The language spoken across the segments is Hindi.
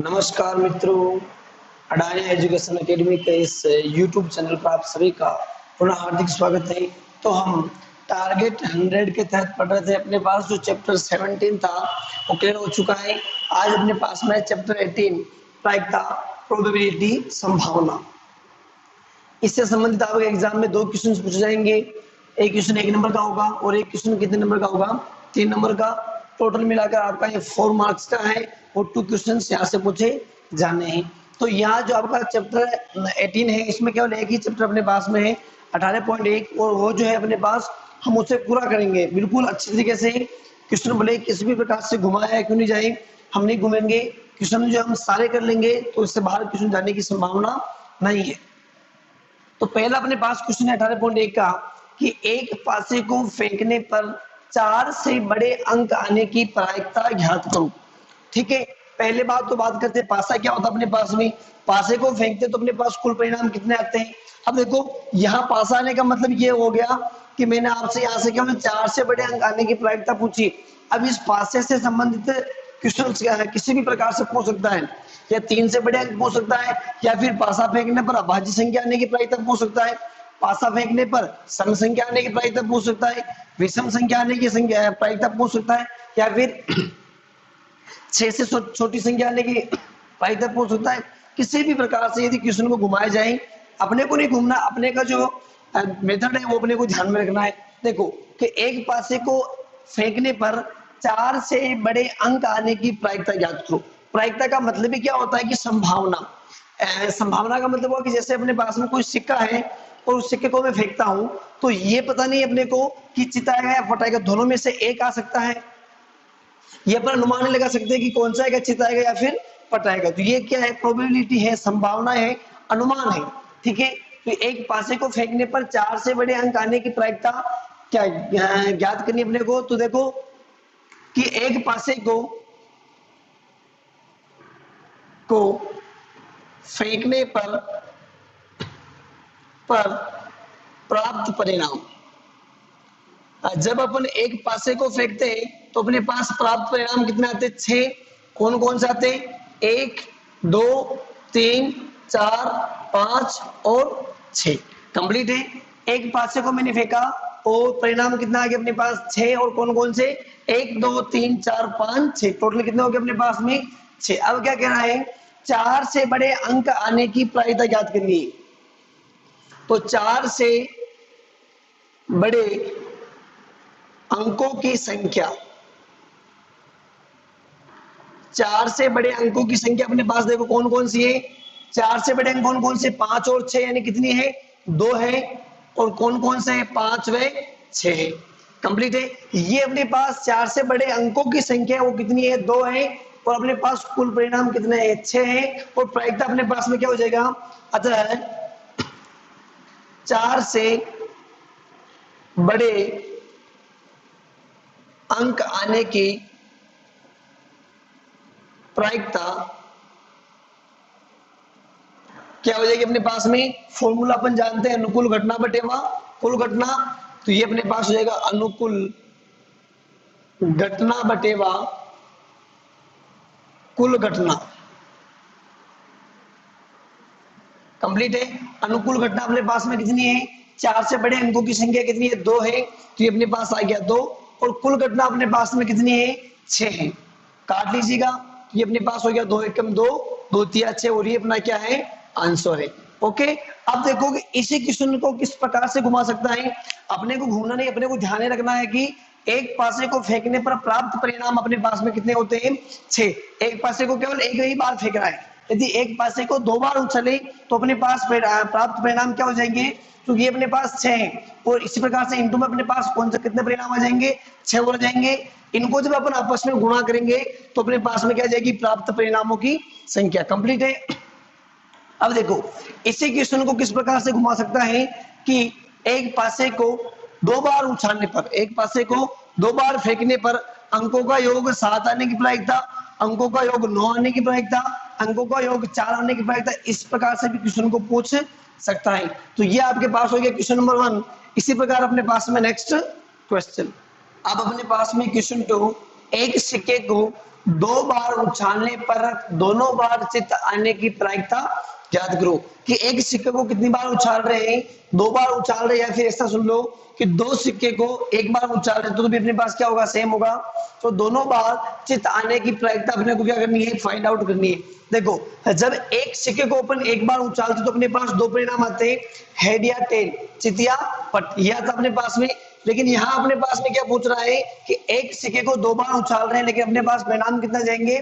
नमस्कार मित्रों, अडानी एजुकेशन एकेडमी के इस यूट्यूब चैनल पर आप सभी का पुनः हार्दिक स्वागत है। तो हम टारगेट 100 के तहत पढ़ रहे थे। अपने पास जो चैप्टर 17 था वो क्लियर हो चुका है। आज अपने पास में चैप्टर 18 प्रायिकता, प्रोबेबिलिटी, संभावना। इससे संबंधित आपके एग्जाम में दो क्वेश्चन पूछे जाएंगे। एक क्वेश्चन 1 नंबर का होगा और एक क्वेश्चन कितने नंबर का होगा, 3 नंबर का। टोटल मिलाकर आपका ये 4 मार्क्स का है और 2 क्वेश्चन यहाँ से पूछे जाने हैं। तो यहाँ जो आपका चैप्टर 18 है, इसमें केवल एक ही चैप्टर अपने पास में है 18.1, और वो जो है अपने पास हम उसे पूरा करेंगे बिल्कुल अच्छी तरीके से। क्वेश्चन भले किसी भी प्रकार से घुमाया क्यों नहीं जाए, हम नहीं घूमेंगे। क्वेश्चन जो हम सारे कर लेंगे तो इससे बाहर क्वेश्चन जाने की संभावना नहीं है। तो पहला अपने पास क्वेश्चन है 18.1 का कि एक पासे को फेंकने पर 4 से बड़े अंक आने की प्रायिकता ज्ञात करो। ठीक है, पहले बात करते हैं पासा क्या होता है। अपने पास में पासे को फेंकते तो अपने पास कुल परिणाम कितने आते हैं। अब देखो यहाँ पासा आने का मतलब ये हो गया कि मैंने आपसे यहाँ से केवल 4 से बड़े अंक आने की प्रायिकता पूछी। अब इस पासे से संबंधित क्वेश्चन किसी भी प्रकार से पूछ सकता है, या 3 से बड़े अंक पूछ सकता है, या फिर पासा फेंकने पर अभाज्य संख्या आने की प्रायिकता पूछ सकता है, पासा फेंकने पर सम संख्या आने की प्रायिकता पूछ सकता है, विषम संख्या आने की प्रायिकता पूछ सकता है, या फिर 6 से छोटी संख्या आने की प्रायिकता पूछ सकता है। किसी भी प्रकार से यदि क्वेश्चन को घुमाया जाए, अपने को नहीं घूमना, अपने का जो मेथड है वो अपने को ध्यान में रखना है। देखो कि एक पासे को फेंकने पर 4 से बड़े अंक आने की प्रायिकता ज्ञात करो। प्रायिकता का मतलब ही क्या होता है कि संभावना। संभावना का मतलब हुआ कि जैसे अपने पास में कोई सिक्का है और उस सिक्के को मैं फेंकता हूं, तो ये पता नहीं अपने को कि चिताएगा या फटाएगा, दोनों में से एक आ सकता है। ये अपन अनुमान लगा सकते हैं कि कौन सा चिताएगा या फिर पटाएगा। तो ये क्या है, प्रोबेबिलिटी है, संभावना है, अनुमान है। ठीक है, तो एक पासे को फेंकने पर 4 से बड़े अंक आने की प्रायिकता क्या ज्ञात करनी अपने को। तो देखो कि एक पासे को फेंकने पर प्राप्त परिणाम, जब अपन एक पासे को फेंकते हैं तो अपने पास प्राप्त परिणाम कितने आते हैं, 6। कौन कौन से आते हैं, 1 2 3 4 5 और 6। कंप्लीट है। एक पासे को मैंने फेंका और परिणाम कितना आ गया अपने पास, 6। और कौन कौन से, 1 2 3 4 5 6, टोटल कितने हो गए अपने पास में, 6। अब क्या कहना है, 4 से बड़े अंक आने की प्रायिकता ज्ञात करनी है। तो 4 से बड़े अंकों की संख्या, 4 से बड़े अंकों की संख्या अपने पास देखो कौन कौन सी है। 4 से बड़े अंक कौन कौन से, 5 और 6, यानी कितनी है, 2 है। और कौन कौन से है, 5 व 6 है। कंप्लीट है। ये अपने पास 4 से बड़े अंकों की संख्या वो कितनी है, 2 है। और अपने पास कुल परिणाम कितने है, 6 है। और प्रायिकता अपने पास में क्या हो जाएगा, अतः 4 से बड़े अंक आने की प्रायिकता क्या हो जाएगी अपने पास में। फॉर्मूला अपन जानते हैं, अनुकूल घटना बटेवा कुल घटना। तो ये अपने पास हो जाएगा अनुकूल घटना बटेवा कुल घटना। कंप्लीट है। अनुकूल घटना अपने पास में कितनी है, 4 से बड़े अंकों की संख्या कितनी है, 2 है। तो ये अपने पास आ गया 2। और कुल घटना अपने पास में कितनी है, 6 है। काट लीजिएगा, ये अपने पास हो गया 2 एकम 2 2 तिया 6, और ये अपना क्या है, आंसर है। ओके, अब देखो कि इसी क्वेश्चन को किस प्रकार से घुमा सकता है। अपने को घूमना नहीं, अपने को ध्यान रखना है कि एक पासे को फेंकने पर प्राप्त परिणाम अपने पास में कितने होते हैं, 6। एक पासे को केवल एक ही बार फेंक रहा है। यदि एक पासे को 2 बार उछले तो अपने पास प्राप्त परिणाम क्या हो जाएंगे, क्योंकि ये अपने पास 6 है। और इसी प्रकार से इनटू में अपने पास कौन से कितने परिणाम आ जाएंगे, 6 हो जाएंगे। इनको जब अपन आपस में गुणा करेंगे तो अपने पास में क्या आ जाएगी, प्राप्त परिणामों की संख्या। कंप्लीट है। अब देखो इसी क्वेश्चन को किस प्रकार से घुमा सकता है कि एक पासे को 2 बार उछालने पर, एक पासे को 2 बार फेंकने पर अंकों का योग 7 आने की प्रायिकता, अंकों का योग 9 आने की प्रायिकता, अंकों का योग 4 आने की प्रायिकता। इस प्रकार से भी क्वेश्चन को पूछ सकता है। तो ये आपके पास हो गया क्वेश्चन नंबर 1। इसी प्रकार अपने पास में नेक्स्ट क्वेश्चन, अब अपने पास में क्वेश्चन 2 एक सिक्के को 2 बार उछालने पर दोनों बार चित आने की प्रायिकता याद करो। कि एक सिक्के को कितनी बार उछाल रहे हैं, 2 बार उछाल रहे हैं, या फिर ऐसा सुन लो कि 2 सिक्के को एक बार उछाल रहे तो भी अपने पास क्या होगा, सेम होगा। तो दोनों बार चित आने की प्रायिकता अपने को क्या करनी है, फाइंड आउट करनी है। देखो जब एक सिक्के को अपन एक बार उछालते तो अपने पास 2 परिणाम आते हैं, हेड या टेल, चित या पट, यह था अपने पास में। लेकिन यहाँ अपने पास में क्या पूछ रहा है कि एक सिक्के को 2 बार उछाल रहे हैं, लेकिन अपने पास परिणाम कितना जाएंगे,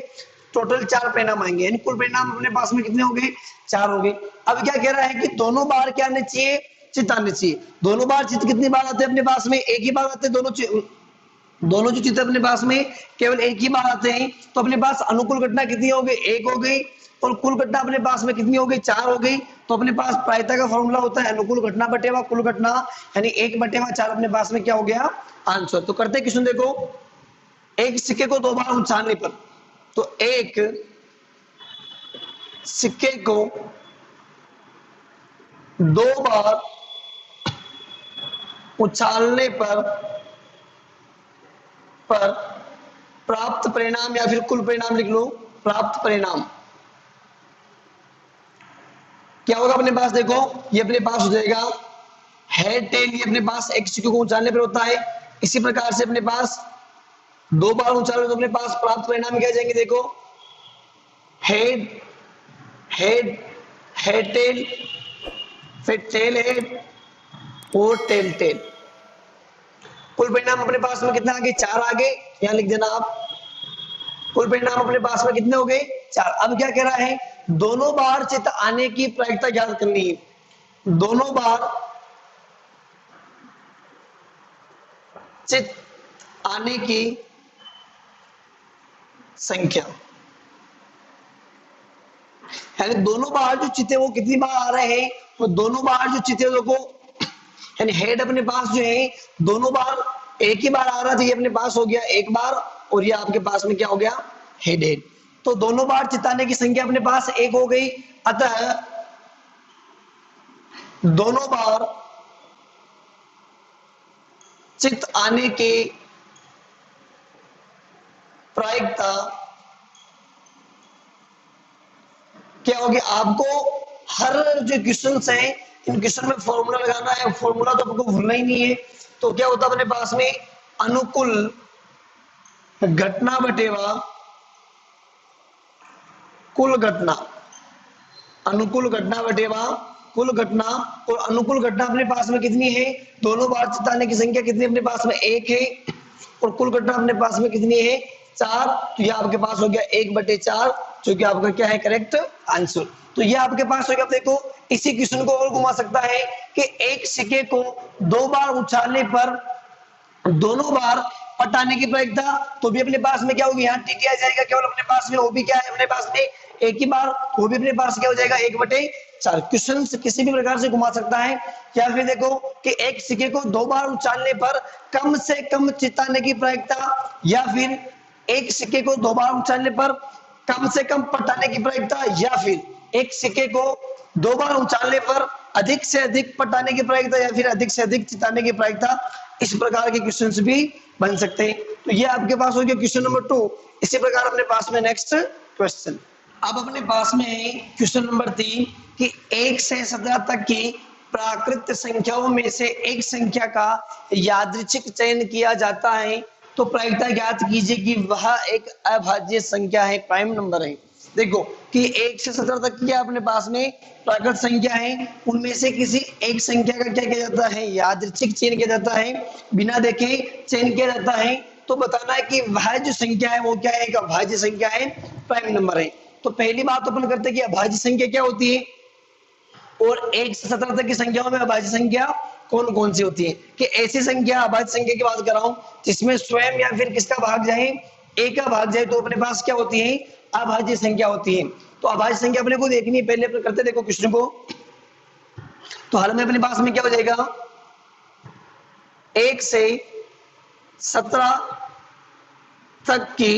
टोटल 4 परिणाम आएंगे, यानी कुल परिणाम अपने पास में कितने हो गए, 4 हो गए। अब क्या कह रहा है कि दोनों बार क्या आने चाहिए, चित आने चाहिए। दोनों बार चित कितनी बार आते हैं अपने पास में, एक ही बार आते हैं। दोनों जो चित्र अपने पास में केवल एक ही बार आते हैं, तो अपने पास अनुकूल घटना कितनी हो गई, 1 हो गई, और कुल घटना अपने पास में कितनी हो गई, 4 हो गई। तो अपने पास प्रायिकता का फॉर्मूला होता है अनुकूल घटना बटेवा कुल घटना, यानी 1/4 अपने पास में क्या हो गया, आंसर। तो करते क्वेश्चन देखो, एक सिक्के को 2 बार उछालने पर, तो एक सिक्के को 2 बार उछालने पर प्राप्त परिणाम, या फिर कुल परिणाम लिख लो, प्राप्त परिणाम क्या होगा अपने पास। देखो ये अपने पास हो जाएगा हेड टेल, ये अपने पास एक सिक्के को उछालने पर होता है। इसी प्रकार से अपने पास 2 बार उछालो तो अपने पास प्राप्त परिणाम क्या जाएंगे, देखो हेड हेड हेड टेल, फिर टेल हेड और टेल टेल। कुल परिणाम अपने पास में कितना आ गए, 4 आ गए, यहां लिख देना आप। कुल परिणाम अपने पास में कितने हो गए, 4। अब क्या कह रहा है, दोनों बार चित आने की प्रायिकता ज्ञात करनी है। दोनों बार चित आने की संख्या, यानी दोनों बार जो चिते वो कितनी बार आ रहे हैं, तो दोनों बार जो चिते को, यानी हेड अपने पास जो है दोनों बार एक ही बार आ रहा था, ये अपने पास हो गया 1 बार, और ये आपके पास में क्या हो गया, हेड हेड। तो दोनों बार चिताने की संख्या अपने पास 1 हो गई, अतः दोनों बार चित आने की प्रायिकता क्या होगी। आपको हर जो क्वेश्चन है इन क्वेश्चन में फॉर्मूला लगाना है, फॉर्मूला तो आपको भूलना ही नहीं है। तो क्या होता है अपने पास में, अनुकूल घटना बटेवा कुल घटना, अनुकूल घटना बटेवा कुल घटना, और अनुकूल घटना अपने पास में कितनी है, दोनों बार चिताने की संख्या कितनी अपने पास में 1 है, और कुल घटना अपने पास में कितनी है, 4। तो ये आपके पास हो गया 1/4, जो कि आपका क्या है, करेक्ट आंसर। तो ये आपके पास हो गया। देखो इसी क्वेश्चन को और घुमा सकता है कि एक सिक्के को 2 बार उछालने पर दोनों बार पटाने की प्रायिकता, तो भी अपने पास में क्या होगी, यहाँ टिक किया जाएगा, केवल अपने पास में वो भी क्या है, अपने पास में एक ही बार, वो भी अपने पास क्या हो जाएगा, 1/4। क्वेश्चन किसी भी प्रकार से घुमा सकता है। या फिर देखो कि एक सिक्के को 2 बार उछालने पर कम से कम चिताने की प्रायिकता, या फिर एक सिक्के को 2 बार उछालने पर कम से कम पटाने की प्रायिकता, या फिर एक सिक्के को 2 बार उछालने पर अधिक से अधिक पटाने की प्रायिकता, या फिर अधिक से अधिक चिताने की प्रायिकता। इस प्रकार के क्वेश्चंस भी बन सकते हैं। तो ये आपके पास हो गया क्वेश्चन नंबर 2। इसी प्रकार अपने पास में नेक्स्ट क्वेश्चन, अब अपने पास में है क्वेश्चन नंबर 3 कि 1 से 17 तक की प्राकृत संख्याओं में से एक संख्या का यादृच्छिक चयन किया जाता है, तो प्रायिकता ज्ञात कीजिए कि वह एक अभाज्य संख्या है, प्राइम नंबर है। देखो कि 1 से 17 तक क्या अपने पास में प्राकृत संख्या है, उनमें से किसी एक संख्या का क्या किया जाता है, यादृच्छिक चयन किया जाता है, बिना देखे चयन किया जाता है। तो बताना है कि वह जो संख्या है वो क्या है, एक अभाज्य संख्या है, प्राइम नंबर है। तो पहली बात अपन करते हैं कि अभाज्य संख्या क्या होती है, और 1 से 17 तक की संख्याओं में अभाज्य संख्या कौन कौन सी होती है। कि ऐसी संख्या, अभाज्य संख्या की बात कर रहा हूं जिसमें स्वयं या फिर किसका भाग जाए, एक का भाग जाए, तो अपने पास क्या होती है, अभाज्य संख्या होती है। तो अभाज्य संख्या अपने को देखनी है, पहले अपन करते देखो क्वेश्चन को। तो हाल में अपने पास में क्या हो जाएगा, 1 से 17 तक की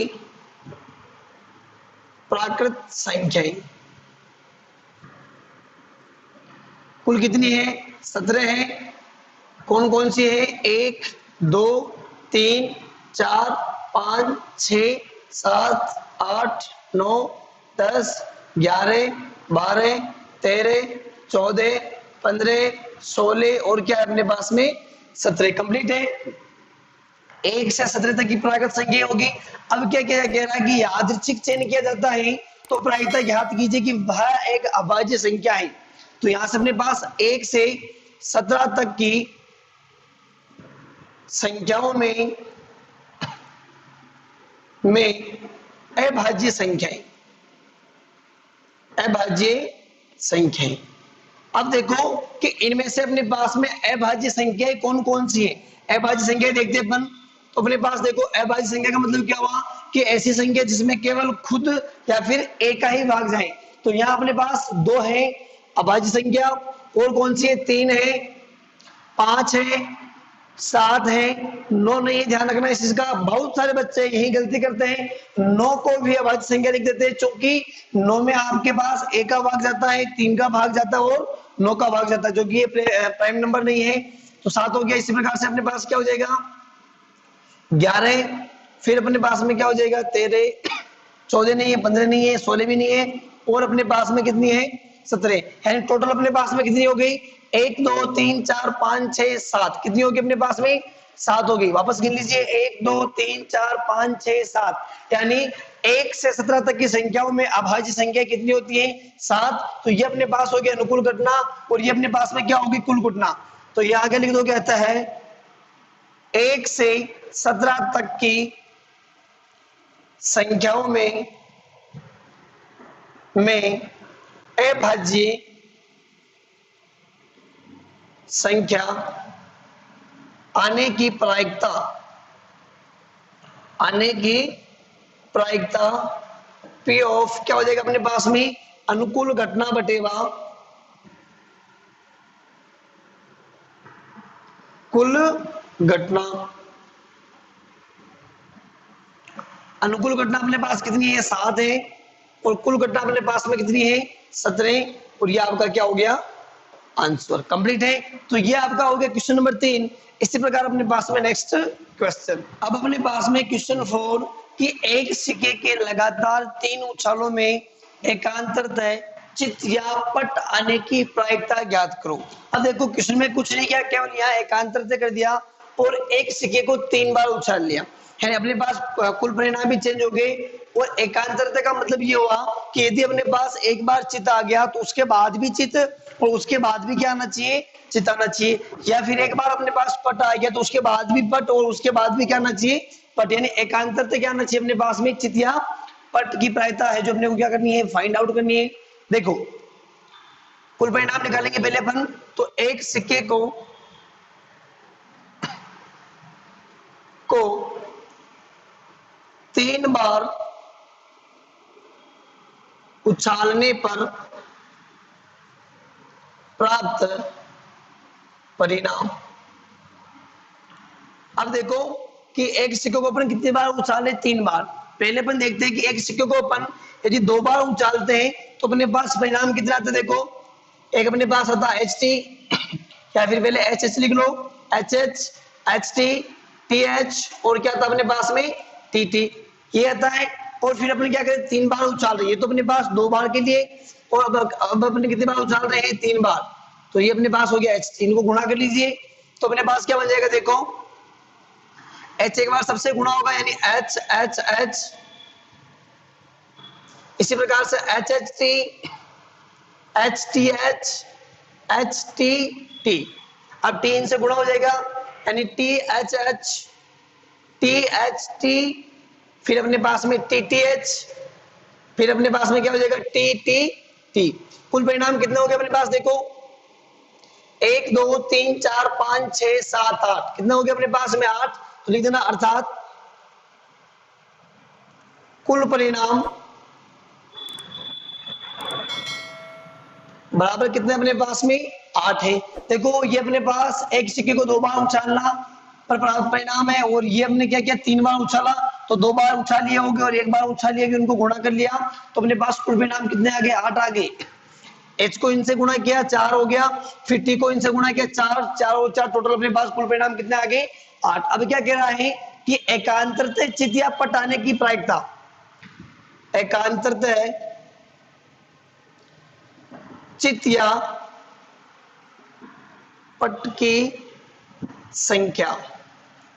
प्राकृत संख्याएं कुल कितनी है, 17 है। कौन कौन सी है, 1 2 3 4 5 6 7 8 9 10 11 12 13 14 15 16 और क्या है अपने पास में 17 कंप्लीट है। 1 से 17 तक की प्राकृत संख्या होगी। अब क्या क्या कह रहा है कि यादृच्छिक चयन किया जाता है तो प्रायिकता ज्ञात कीजिए कि वह एक अभाज्य संख्या है। तो यहां से अपने पास 1 से 17 तक की संख्याओं में अभाज्य संख्याएं, अभाज्य संख्याएं। अब देखो कि इनमें से अपने पास में अभाज्य संख्याएं कौन कौन सी है। अभाज्य संख्याएं देखते हैं अपन। तो अपने पास देखो अभाज्य संख्या का मतलब क्या हुआ कि ऐसी संख्या जिसमें केवल खुद या फिर एक का ही भाग जाए। तो यहाँ अपने पास 2 है अभाज्य संख्या, और कौन सी है 3 है 5 है 7 है 9 नहीं है। ध्यान रखना इस चीज का, बहुत सारे बच्चे यही गलती करते हैं, 9 को भी अभाज्य संख्या लिख देते हैं, क्योंकि 9 में आपके पास 1 का भाग जाता है, 3 का भाग जाता है और 9 का भाग जाता है, जो कि ये प्राइम नंबर नहीं है। तो 7 हो गया। इसी प्रकार से अपने पास क्या हो जाएगा 11, फिर अपने पास में क्या हो जाएगा 13, 14 नहीं है, 15 नहीं है, 16 भी नहीं है, और अपने पास में कितनी है 17। यानी टोटल अपने पास में कितनी हो गई 1 2 3 4 5 6 7, कितनी होगी अपने पास में 7 हो गई। वापस गिन लीजिए 1 2 3 4 5 6 7, यानी 1 से 17 तक की संख्याओं में अभाज्य संख्या कितनी होती है 7। तो ये अपने पास हो गया अनुकूल घटना, और ये अपने पास में क्या होगी कुल घटना। तो ये आगे लिख दो, कहता है 1 से 17 तक की संख्याओं में अभाज्य संख्या आने की प्रायिकता P ऑफ क्या हो जाएगा अपने पास में अनुकूल घटना बटेवा कुल घटना। अनुकूल घटना अपने पास कितनी है 7 है, और कुल घटना अपने पास में कितनी है 17, और ये आपका क्या हो गया आंसर कंप्लीट है। तो ये आपका हो गया क्वेश्चन नंबर 3। इसी प्रकार अपने पास में नेक्स्ट क्वेश्चन, अब अपने पास में क्वेश्चन 4 कि एक सिक्के के लगातार 3 उछालों में एकांतरतः चित या पट आने की प्रायिकता ज्ञात करो। अब देखो क्वेश्चन में कुछ नहीं किया, केवल यहाँ एकांतरतः कर दिया और एक सिक्के को 3 बार उछाल लिया, यानी अपने पास कुल परिणाम भी चेंज हो गए। और एकांतरता का मतलब ये हुआ कि यदि अपने पास एक बार चित आ गया तो उसके बाद भी चित, और उसके बाद भी क्या आना चाहिए चित आना चाहिए, या फिर एक बार अपने पास पट आ गया तो उसके बाद भी पट, और उसके बाद भी क्या आना चाहिए पट। यानी एकांतरता क्या आना चाहिए अपने पास में चित या पट की प्रायिकता है जो अपने को क्या करनी है फाइंड आउट करनी है। देखो कुल परिणाम निकालेंगे पहले अपन। तो एक सिक्के को 3 बार उछालने पर प्राप्त परिणाम। अब देखो कि एक सिक्के को अपन कितनी बार उछाले 3 बार। पहले अपन देखते हैं कि एक सिक्के को अपन यदि 2 बार उछालते हैं तो अपने पास परिणाम कितना आता है। देखो एक अपने पास आता है HT, या फिर पहले HH लिख लो, HH HT TH, और क्या आता है अपने पास में TT, ये आता है। और फिर अपन क्या करें 3 बार उछाल रहे हैं तो अपने पास 2 बार के लिए, और अब अपने कितने बार उछाल रहे हैं 3 बार, तो ये अपने पास हो गया H। इनको गुणा कर लीजिए तो अपने पास क्या बन जाएगा। देखो H एक बार सबसे गुणा होगा यानी H H H, इसी प्रकार से HHT HTH HTT, अब T इनसे गुणा हो जाएगा यानी THH THT, फिर अपने पास में TTH, फिर अपने पास में क्या हो जाएगा TTT। कुल परिणाम कितने हो गए अपने पास। देखो 1 2 3 4 5 6 7 8, कितना हो गया अपने पास में 8, तो लिख देना अर्थात कुल परिणाम बराबर कितने अपने पास में 8 है। देखो ये अपने पास एक सिक्के को 2 बार उछालना पर प्राप्त परिणाम है, और ये हमने क्या किया 3 बार उछाला तो 2 बार उछाल लिए होंगे और 1 बार उछाल लिए, उनको गुणा कर लिया तो अपने पास कुल परिणाम कितने आ गए 8 आ गए। H को इनसे गुणा किया 4 हो गया, फिर T को इनसे गुणा किया 4 4 और 4, टोटल अपने पास कुल परिणाम कितने आ गए 8। अब क्या कह रहा है कि एकांतरतः चित या पट आने की प्रायिकता, एकांतरतः चित या पट की संख्या।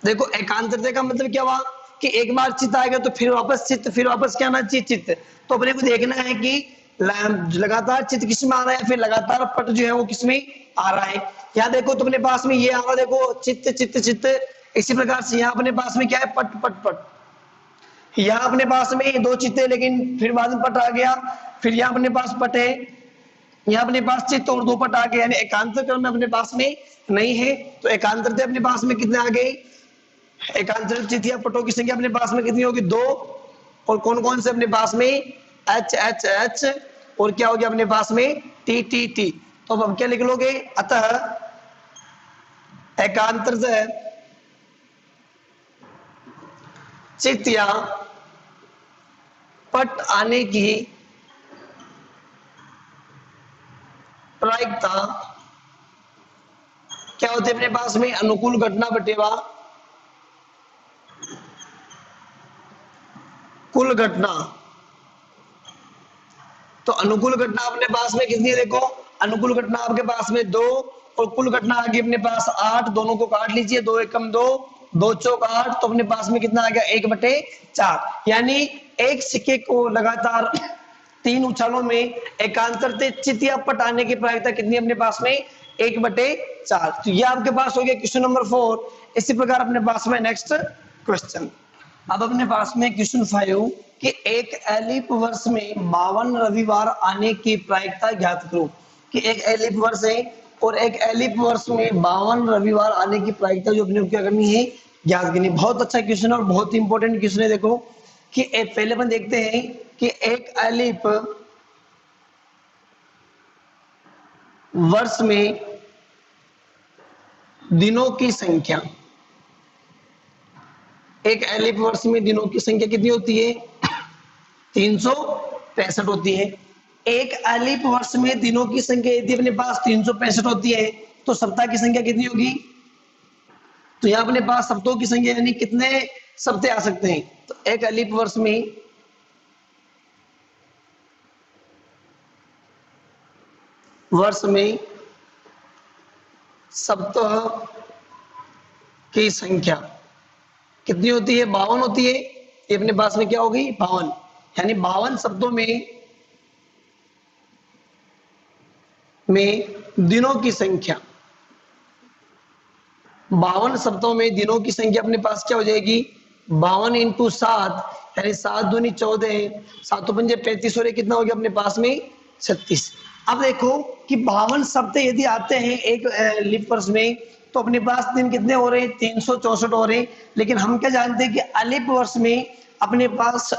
देखो एकांतरता का मतलब क्या हुआ कि एक बार चित्त आएगा तो फिर वापस चित्त, फिर वापस क्या आना चाहिए चित्त। तो अपने को देखना है कि लगातार चित्त किस में आ रहा है, फिर लगातार पट जो है वो किस में आ रहा है। यहाँ देखो तो अपने पास में ये आ रहा, देखो चित्त चित्त चित्त। इसी प्रकार से यहाँ अपने पास में क्या है, पट पट पट। यहाँ अपने पास में दो चित्त है लेकिन फिर बाद में पट आ गया, फिर यहाँ अपने पास पट है, यहाँ अपने पास चित्त और दो पट आ गए, यानी एकांतर क्रम में अपने पास में नहीं है। तो एकांतरता अपने पास में कितने आ गए, एकांतर चित्त या पटों की संख्या अपने पास में कितनी होगी, दो। और कौन कौन से अपने पास में, एच एच एच, और क्या हो गया अपने पास में, टी टी टी। तो अब हम क्या लिख लोगे, अतः एकांतरता चित्त या पट आने की प्रायिकता क्या होती है अपने पास में, अनुकूल घटना बटेवा कुल घटना। तो अनुकूल घटना अपने पास में कितनी है, देखो अनुकूल घटना आपके पास में दो, और कुल घटना आ गई अपने पास 8, दोनों को काट लीजिए, 2 एकम 2, 2 चौक 8, तो अपने पास में कितना आ गया, 1/4। यानी एक सिक्के को लगातार 3 उछालों में एकांतर चित्त या पट आने की प्रायिकता कितनी अपने पास में, 1/4। तो ये आपके पास हो गया क्वेश्चन नंबर 4। इसी प्रकार अपने पास में नेक्स्ट क्वेश्चन, अब अपने पास में क्वेश्चन 5 कि एक एलिप वर्ष में 52 रविवार आने की प्रायिकता ज्ञात करो। कि एक एलिप वर्ष है और एक एलिप वर्ष में 52 रविवार आने की प्रायिकता जो अपने को क्या करनी है, ज्ञात करनी। बहुत अच्छा क्वेश्चन और बहुत इंपॉर्टेंट क्वेश्चन है। देखो कि पहले अपन देखते हैं कि एक एलिप वर्ष में दिनों की संख्या, एक एलिप वर्ष में दिनों की संख्या कितनी होती है, 365 होती है। एक एलिप वर्ष में दिनों की संख्या यदि अपने पास 365 होती है तो सप्ताह की संख्या कितनी होगी, तो यहाँ अपने पास सप्ताहों की संख्या यानी कितने सप्ताह आ सकते हैं। तो एक एलिप वर्ष में सप्ताह की संख्या कितनी होती है, 52 होती है। ये अपने पास में क्या होगी, 52, यानी 52 शब्दों में दिनों की संख्या, 52 शब्दों में दिनों की संख्या अपने पास क्या हो जाएगी, 52 इंटू 7, यानी 7 दूनी 14, 7 पंजे 35 और कितना हो गया अपने पास में 36। अब देखो कि 52 शब्द यदि आते हैं एक लीप वर्ष में तो अपने पास दिन कितने हो रहे हैं, 364 हो रहे हैं। लेकिन हम क्या जानते हैं कि अलिप वर्ष में अपने पास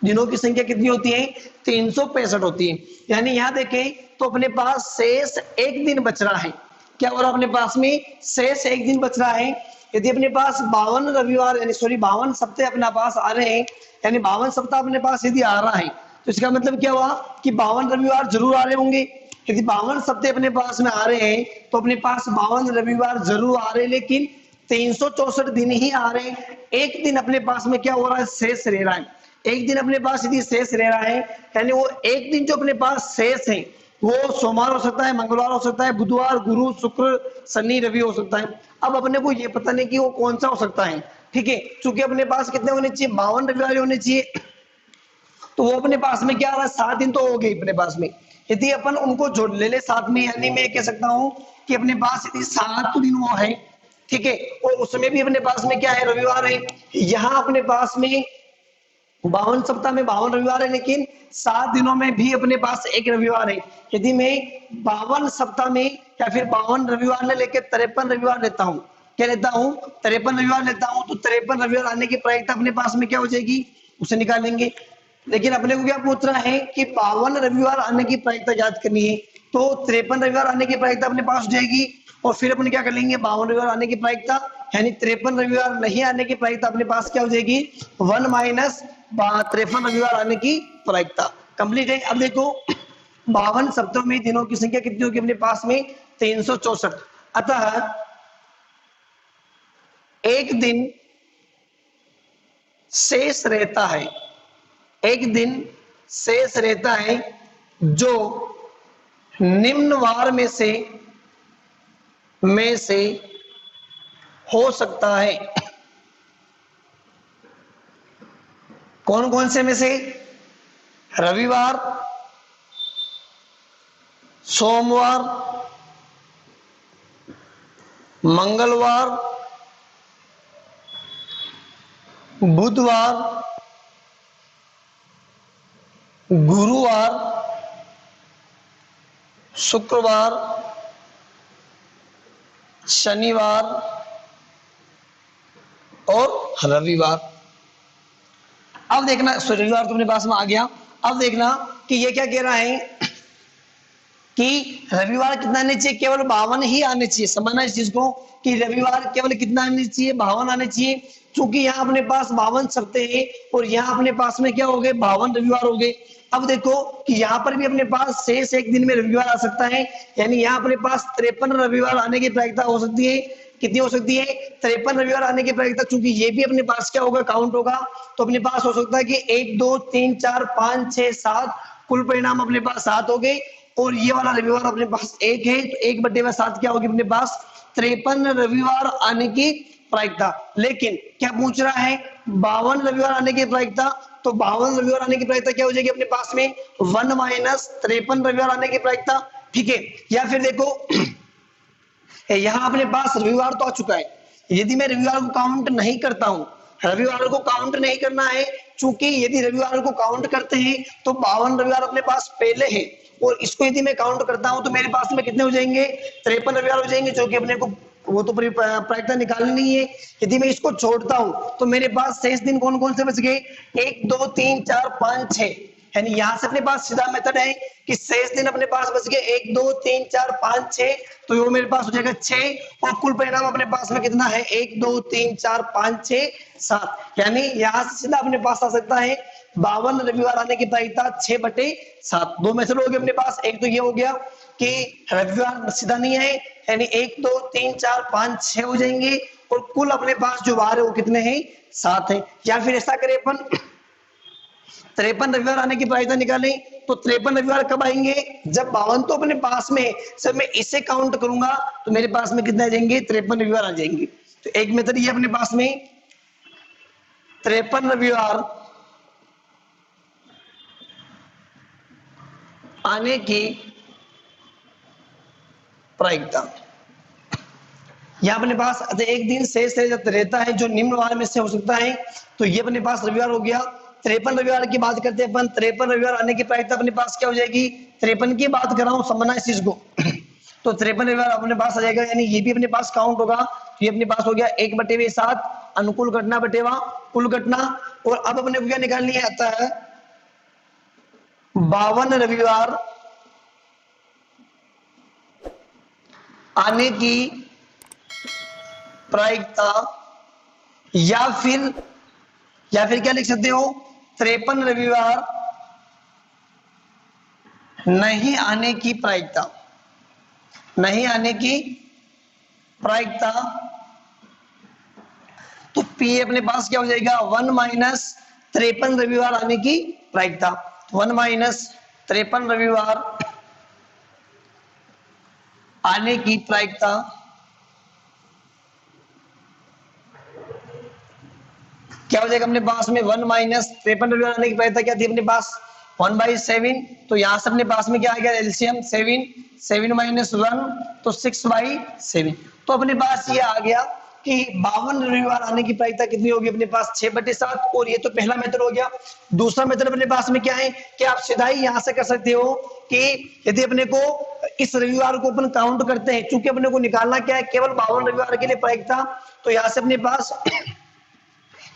दिनों की संख्या कितनी होती है, 365 होती है। यानी यहाँ देखें तो अपने पास शेष एक दिन बच रहा है। क्या हो रहा है अपने पास में, शेष एक दिन बच रहा है। यदि अपने पास 52 रविवार यानी 52 सप्ताह अपने पास आ रहे हैं, यानी 52 सप्ताह अपने पास यदि आ रहा है तो इसका मतलब क्या हुआ कि 52 रविवार जरूर आ रहे होंगे। यदि 52 सप्ताह अपने पास में आ रहे हैं तो अपने पास 52 रविवार जरूर आ रहे हैं, लेकिन 364 दिन ही आ रहे हैं। एक दिन अपने पास में क्या हो रहा है, शेष रह रहा है। एक दिन अपने पास यदि शेष रह रहा है यानी वो एक दिन जो अपने पास शेष है वो सोमवार हो सकता है, मंगलवार हो सकता है, बुधवार, गुरु, शुक्र, शनि, रवि हो सकता है। अब अपने को ये पता नहीं कि वो कौन सा हो सकता है, ठीक है। चूंकि अपने पास कितने होने चाहिए, 52 रविवार होने चाहिए, तो वो अपने पास में क्या आ रहा है, 7 दिन तो हो गए अपने पास में। यदि अपन उनको जोड़ ले ले साथ में, यानी मैं कह सकता हूं कि अपने पास यदि 7 दिन वो है, ठीक है, और उसमें भी अपने पास में क्या है, रविवार है। यहाँ अपने पास में 52 सप्ताह में 52 रविवार है, लेकिन 7 दिनों में भी अपने पास एक रविवार है। यदि मैं 52 सप्ताह में या फिर 52 रविवार ने लेकर 53 रविवार लेता हूँ, क्या लेता हूँ, 53 रविवार लेता हूँ, तो 53 रविवार आने की प्रायिकता अपने पास में क्या हो जाएगी, उसे निकालेंगे। लेकिन अपने को क्या पूछ रहा है कि 52 रविवार आने की प्रायिकता याद करनी है, तो 53 रविवार आने की प्रायिकता अपने पास हो जाएगी। और फिर अपन क्या कर लेंगे, 52 रविवार आने की प्रायिकता यानी 53 रविवार नहीं आने की प्रायिकता अपने पास क्या हो जाएगी, 1 माइनस 53 रविवार आने की प्रायिकता। कंप्लीट है। अब देखो 52 सप्ताह में दिनों की संख्या कितनी होगी अपने पास में, 364। अतः एक दिन शेष रहता है, एक दिन शेष रहता है जो निम्न वार में से हो सकता है। कौन कौन से में से? रविवार, सोमवार, मंगलवार, बुधवार, गुरुवार, शुक्रवार, शनिवार और रविवार। अब देखना, रविवार तो अपने पास में आ गया। अब देखना कि ये क्या कह रहा है कि रविवार कितना आने चाहिए? केवल 52 ही आने चाहिए। समझना इस चीज को कि रविवार केवल कितना आने चाहिए? 52 आने चाहिए। क्योंकि यहाँ अपने पास 52 सप्ते हैं और यहाँ अपने पास में क्या हो गए? 52 रविवार हो गए। अब देखो कि यहाँ पर भी अपने पास शेष एक दिन में रविवार आ सकता है, यानी यहाँ अपने पास 53 रविवार आने की प्रायिकता हो सकती है। कितनी हो सकती है? 53 रविवार आने की प्रायिकता। चूंकि ये भी अपने पास क्या होगा? काउंट होगा। तो अपने पास हो सकता है कि 1 2 3 4 5 6 7, कुल परिणाम अपने पास 7 हो गए। और ये वाला रविवार अपने पास 1 है, तो 1/7 क्या होगी अपने पास? 53 रविवार आने की प्रायिकता। लेकिन क्या पूछ रहा है? 52 रविवार आने की प्रायिकता। तो 52 रविवार आने की प्रायिकता क्या हो जाएगी अपने पास में? 1 माइनस 53 रविवार आने की प्रायिकता। ठीक है। या फिर देखो यहाँ अपने पास रविवार तो आ चुका है। यदि मैं रविवार को काउंट नहीं करता हूं, रविवार को काउंट नहीं करना है, चूंकि यदि रविवार को काउंट करते हैं तो 52 रविवार अपने पास पहले है, और इसको यदि मैं काउंट करता हूं तो मेरे पास में कितने हो जाएंगे? 53 रविवार हो जाएंगे, जो कि अपने को वो तो प्रायिकता निकालनी नहीं है। यदि मैं इसको छोड़ता हूं तो मेरे पास शेष दिन कौन कौन से बच गए? 1 2 3 4 5 6। यानी यहां से अपने पास सीधा मेथड है कि शेष दिन अपने पास बच गए 1 2 3 4 5 6, तो वो मेरे पास हो जाएगा 6। और कुल परिणाम अपने पास में कितना है? 1 2 3 4 5 6 7। यानी यहां से सीधा अपने पास आ सकता है 52 रविवार आने की प्रायिकता 6/7। दो मेथड हो गए अपने पास। एक तो ये हो गया कि रविवार सीधा नहीं है, यानी 1 2 3 4 5 6 हो जाएंगे, और कुल अपने पास जो वार है वो कितने हैं? 7 है। या फिर ऐसा करें अपन 53 रविवार आने की प्रायिकता निकालें, तो 53 रविवार कब आएंगे? जब 52 तो अपने पास में, सर मैं इसे काउंट करूंगा तो मेरे पास में कितने आ जाएंगे? 53 रविवार आ जाएंगे। तो एक मेथड ये अपने पास में 53 रविवार आने की प्रायिकता। यहाँ अपने पास एक दिन शेष रहता है जो निम्न वार में से हो सकता है, तो ये अपने पास रविवार हो गया। 53 रविवार की बात करते हैं अपन। 53 रविवार आने की प्रायिकता अपने पास क्या हो जाएगी? 53 की बात कर रहा हूँ, समझना इस चीज को। तो 53 रविवार अपने पास आ जाएगा, यानी ये भी अपने पास काउंट होगा। तो ये अपने पास हो गया 1/7 अनुकूल घटना बटेवा कुल घटना। और अब अपने को क्या निकालनी आता है? 52 रविवार आने की प्रायिकता, या फिर क्या लिख सकते हो? 53 रविवार नहीं आने की प्रायिकता। नहीं आने की प्रायिकता, तो पी अपने पास क्या हो जाएगा? 1 माइनस 53 रविवार आने की प्रायिकता। 1 माइनस 53 रविवार आने की प्रायिकता क्या हो जाएगा अपने पास में? 1 माइनस 53 रविवार आने की प्रायिकता क्या थी अपने पास? 1/7। तो यहां से अपने पास में क्या आ गया? एलसीएम 7 माइनस 1, तो 6/7। तो अपने पास ये आ गया कि 52 रविवार आने की प्रायिकता कितनी होगी अपने पास? 6/7। और ये तो पहला मेथड हो गया। दूसरा मेथड अपने पास में क्या है कि आप सीधा ही यहां से कर सकते हो कि यदि अपने को इस रविवार को अपन काउंट करते हैं, चूंकि अपने को निकालना क्या है? केवल 52 रविवार के लिए प्रायिकता। तो यहां से अपने पास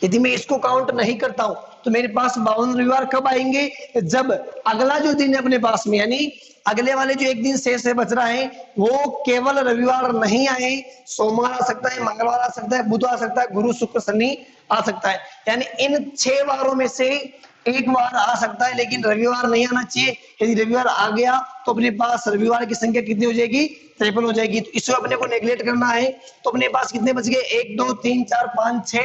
यदि मैं इसको काउंट नहीं करता हूं तो मेरे पास 52 रविवार कब आएंगे? जब अगला जो दिन है अपने पास में, यानी अगले वाले जो एक दिन शेष है बच रहा है, वो केवल रविवार नहीं आए, सोमवार आ सकता है, मंगलवार आ सकता है, बुधवार आ सकता है, गुरु शुक्र शनि आ सकता है। यानी इन 6 वारों में से एक बार आ सकता है, लेकिन रविवार नहीं आना चाहिए। यदि रविवार आ गया तो अपने पास रविवार की संख्या कितनी हो जाएगी? 53 हो जाएगी। तो इसको अपने को नेग्लेक्ट करना है। तो अपने पास कितने बच गए? 1 2 3 4 5 6,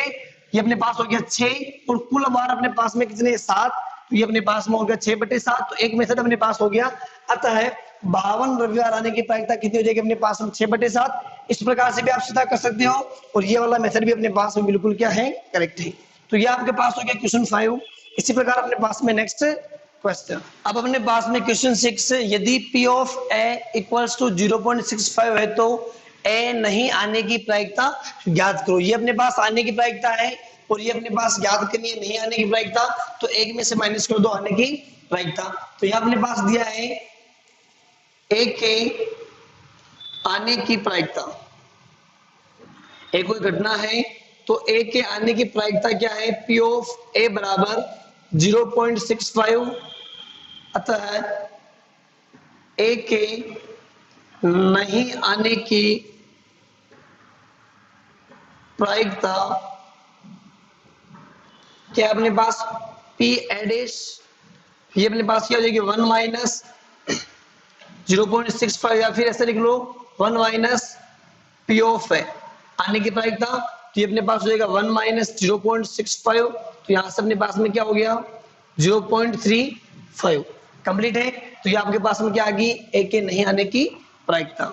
ये अपने पास हो गया 6 और कुल बार अपने पास में कितने 7, तो ये अपने पास में हो गया 6/7, तो एक मेथड अपने पास हो गया। अतः 52 रविवार आने की प्रायिकता कितनी हो जाएगी अपने पास में 6/7। इस प्रकार से भी आप सीधा कर सकते हो और ये वाला मेथड भी अपने पास में बिल्कुल क्या है करेक्ट है। तो ये आपके पास हो गया क्वेश्चन 5। इसी प्रकार अपने पास में नेक्स्ट क्वेश्चन, अब अपने पास में क्वेश्चन 6, यदि P of A equals to 0.65 है तो A नहीं आने की प्रायिकता ज्ञात करो। ये अपने पास आने की प्रायिकता है और ये अपने पास ज्ञात करनी है नहीं आने की प्रायिकता, तो एक में से माइनस कर दो आने की प्रायिकता। तो यहाँ अपने पास दिया है A के आने की प्रायिकता, एक कोई घटना है तो A के आने की प्रायिकता क्या है, P ऑफ A बराबर 0.65, अतः A के नहीं आने की प्रायिकता क्या अपने पास P एडिश, ये अपने पास क्या हो जाएगी 1 माइनस 0.65 या फिर ऐसे लिख लो 1 माइनस P ऑफ है आने की प्रायिकता, तो ये अपने पास हो जाएगा 1 माइनस 0.65, तो यहां से अपने पास में क्या हो गया 0.35 कंप्लीट है। तो ये आपके पास में क्या आ गई A के नहीं आने की प्रायिकता।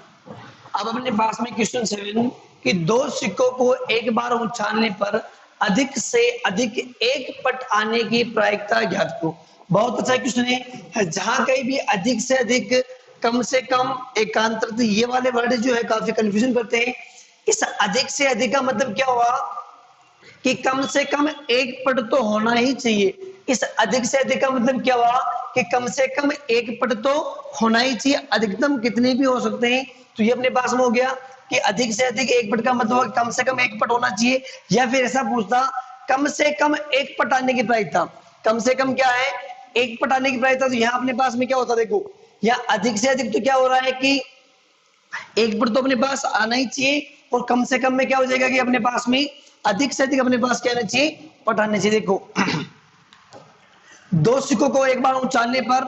अब अपने पास में क्वेश्चन 7 कि दो सिक्कों को एक बार उछालने पर अधिक से अधिक एक पट आने की प्रायिकता ज्ञात करो। बहुत अच्छा क्वेश्चन है, जहां कहीं भी अधिक से अधिक, कम से कम, एकांतरित, ये वाले वर्ड जो है काफी कंफ्यूजन करते हैं। इस अधिक से अधिक का मतलब क्या हुआ कि कम से कम एक पट तो होना ही चाहिए। इस अधिक से अधिक का मतलब क्या हुआ कि कम से कम एक पट तो होना ही चाहिए, अधिकतम कितने भी हो सकते हैं। तो ये अपने पास में हो गया कि अधिक से अधिक एक पट का मतलब कम से कम एक पट होना चाहिए, या फिर ऐसा पूछता कम से कम एक पट आने की प्रायिकता, कम से कम क्या है एक पट आने की प्रायिकता। तो यहाँ अपने पास में क्या होता, देखो यहाँ अधिक से अधिक तो क्या हो रहा है कि एक पट तो अपने पास आना ही चाहिए, और कम से कम में क्या हो जाएगा कि अपने पास में अधिक से अधिक अपने पास क्या आना चाहिए पट आने चाहिए। देखो दो सिक्कों को एक बार उछालने पर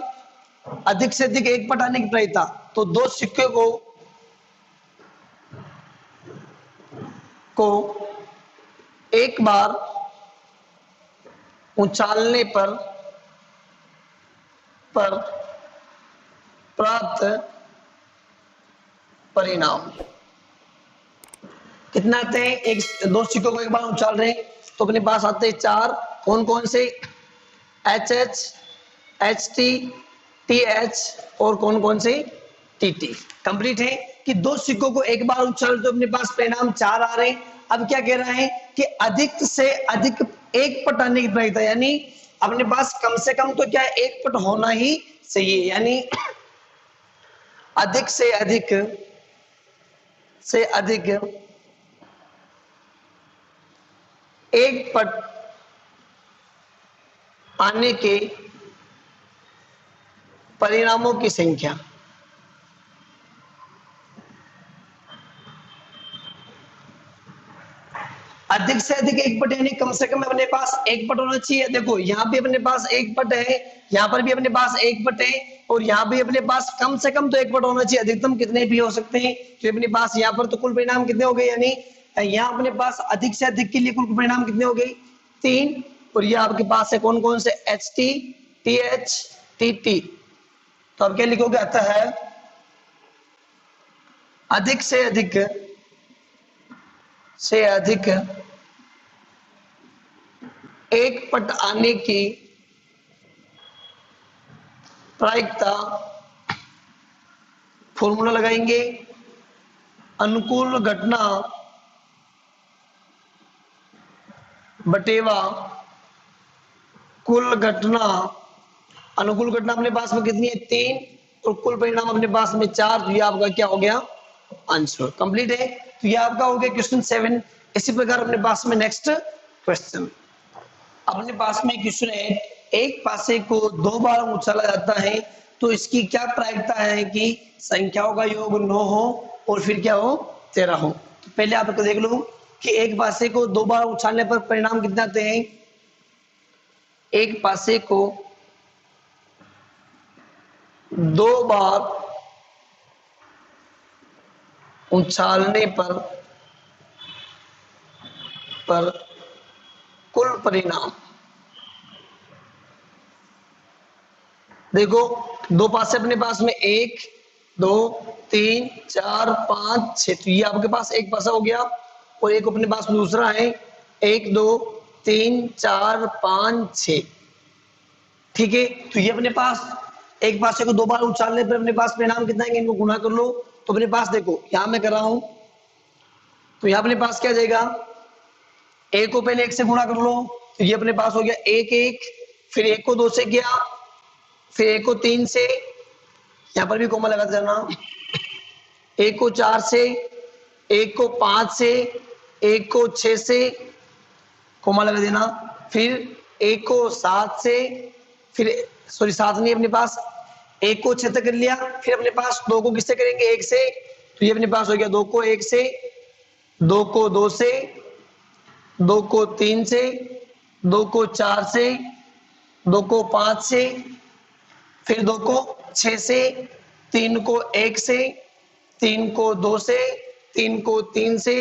अधिक से अधिक एक पट आने की प्रायिकता, तो दो सिक्कों को एक बार उछालने पर प्राप्त परिणाम कितना आते हैं, एक दो सिक्कों को एक बार उछाल रहे हैं तो अपने पास आते हैं 4, कौन कौन से, HH, HT, TH और कौन कौन से TT। कंप्लीट है कि दो सिक्कों को एक बार उछाल तो अपने पास परिणाम 4 आ रहे हैं। अब क्या कह रहा है कि अधिक से अधिक एक पट आने की प्रायिकता, यानी अपने पास कम से कम तो क्या है एक पट होना ही चाहिए, यानी अधिक से अधिक एक पट आने के परिणामों की संख्या, अधिक से अधिक एक पट यानी कम से कम अपने पास एक पट होना चाहिए। देखो यहाँ पे अपने पास एक पट है, यहाँ पर भी अपने पास एक पट है, और यहाँ भी अपने पास कम से कम तो एक पट होना चाहिए, अधिकतम कितने भी हो सकते हैं। तो अपने पास यहाँ पर तो कुल परिणाम कितने हो गए, यानी यहाँ अपने पास अधिक से अधिक के लिए कुल परिणाम कितने हो गए 3, और ये आपके पास है कौन कौन से HT, TH, TT। तो अब क्या लिखोगे, अतः अधिक से अधिक एक पट आने की प्रायिकता, फॉर्मूला लगाएंगे, अनुकूल घटना बटेवा कुल घटना। अनुकूल घटना अपने पास में कितनी है 3, और कुल परिणाम अपने पास में 4, तो ये आपका क्या हो गया आंसर कंप्लीट है। तो ये आपका हो गया क्वेश्चन 7। इसी प्रकार अपने पास में नेक्स्ट क्वेश्चन, अपने पास में क्वेश्चन है, एक पासे को 2 बार उछाला जाता है तो इसकी क्या प्रायिकता है कि संख्याओं का योग 9 हो और फिर क्या हो 13 हो। तो पहले आप देख लो कि एक पासे को 2 बार उछालने पर परिणाम कितने आते हैं। एक पासे को 2 बार उछालने पर कुल परिणाम। देखो दो पास से अपने पास में 1 2 3 4 5 6, तो ये आपके पास एक पासा हो गया और एक अपने पास में दूसरा है 1 2 3 4 5 6। ठीक है, तो ये अपने पास एक पासे को दो बार उछालने पर अपने पास परिणाम कितना है, इनको गुणा कर लो। तो अपने पास देखो यहां मैं कर रहा हूं, तो यहां अपने पास क्या जाएगा, एक को पहले एक से गुणा कर लो, तो ये अपने पास हो गया 1 1, फिर एक को 2 से किया, फिर एक को 3 से, यहां पर भी कोमा लगा देना, एक को 4 से, एक को 5 से, एक को 6 से, कोमा लगा देना, फिर एक को 7 से, फिर सॉरी 7 नहीं अपने पास, एक को 6 तक कर लिया, फिर अपने पास 2 को किससे करेंगे, 1 से, तो ये अपने पास हो गया 2 को 1 से, 2 को 2 से, 2 को 3 से, 2 को 4 से, 2 को 5 से, फिर 2 को 6 से, 3 को 1 से, 3 को 2 से, 3 को 3 से,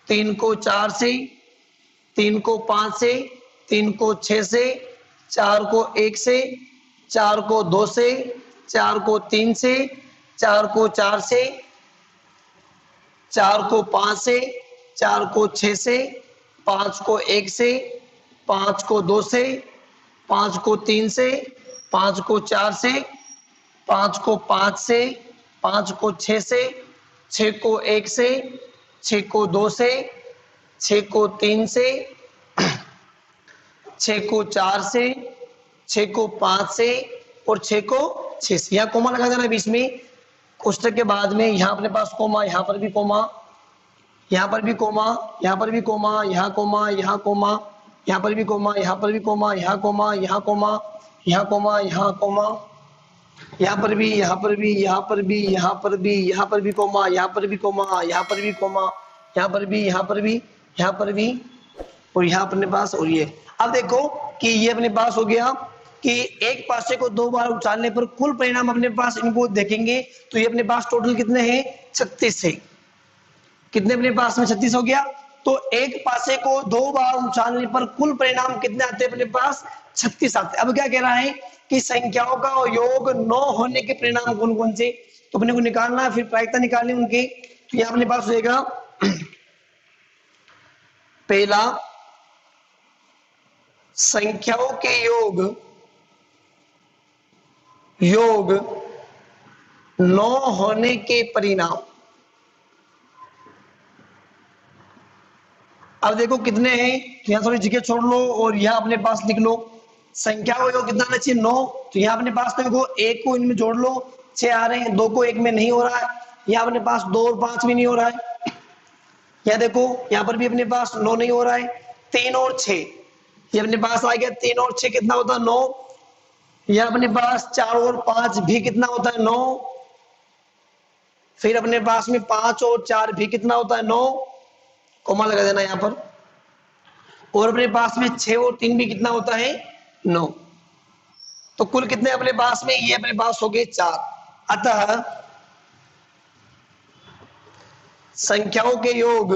3 को 4 से, 3 को 5 से, 3 को 6 से, 4 को 1 से, 4 को 2 से, 4 को 3 से, 4 को 4 से, 4 को 5 से, 4 को 6 से, 5 को 1 से, 5 को 2 से, 5 को 3 से, 5 को 4 से, 5 को 5 से, 5 को 6 से, 6 को 1 से, 6 को 2 से, 6 को 3 से, 6 को 4 से, 6 को 5 से और 6 को 6 से। यहाँ कोमा लगा देना बीच में, कोष्टक के बाद में यहाँ अपने पास कोमा, यहाँ पर भी कोमा, यहाँ पर भी कोमा, यहाँ पर भी कोमा, यहाँ कोमा, यहाँ कोमा, यहाँ पर भी कोमा, यहाँ पर भी कोमा, यहाँ कोमा, यहाँ कोमा, यहाँ कोमा, यहाँ कोमा, यहाँ पर भी, यहाँ पर भी, यहाँ पर भी, यहाँ पर भी, यहाँ पर भी कोमा, यहाँ पर भी कोमा, यहाँ पर भी कोमा, यहाँ पर भी, यहाँ पर भी, यहाँ पर भी, और यहाँ अपने पास, और ये अब देखो कि ये अपने पास हो गया कि एक पासे को दो बार उछालने पर कुल परिणाम अपने पास, इनको देखेंगे तो ये अपने पास टोटल कितने हैं, 36 है। कितने अपने पास में 36 हो गया, तो एक पासे को दो बार उछालने पर कुल परिणाम कितने आते हैं अपने पास, 36 आते हैं। अब क्या कह रहा है कि संख्याओं का योग 9 होने के परिणाम कौन कौन से, तो अपने को निकालना है, फिर प्रायिकता निकालनी उनकी। तो यहां अपने पास होगा पहला संख्याओं के योग 9 होने के परिणाम। अब देखो कितने हैं, यहां थोड़ी जगह छोड़ लो और यहां अपने पास लिख लो संख्या को योग कितना आना चाहिए, 9। तो यहाँ अपने पास देखो एक को इनमें जोड़ लो, 6 आ रहे हैं, 2 को एक में नहीं हो रहा है, यहाँ अपने पास 2 और 5 भी नहीं हो रहा है। यहाँ देखो यहाँ पर भी अपने पास 9 नहीं हो रहा है, 3 और 6 ये अपने पास आ गया, 3 और 6 कितना होता है, 9। यहाँ अपने पास 4 और 5 भी कितना होता है, 9। फिर अपने पास में 5 और 4 भी कितना होता है, 9, कोमा लगा देना यहाँ पर। और अपने पास में 6 और 3 भी कितना होता है, 9। तो कुल कितने अपने पास में, ये अपने पास हो गए 4। अतः संख्याओं के योग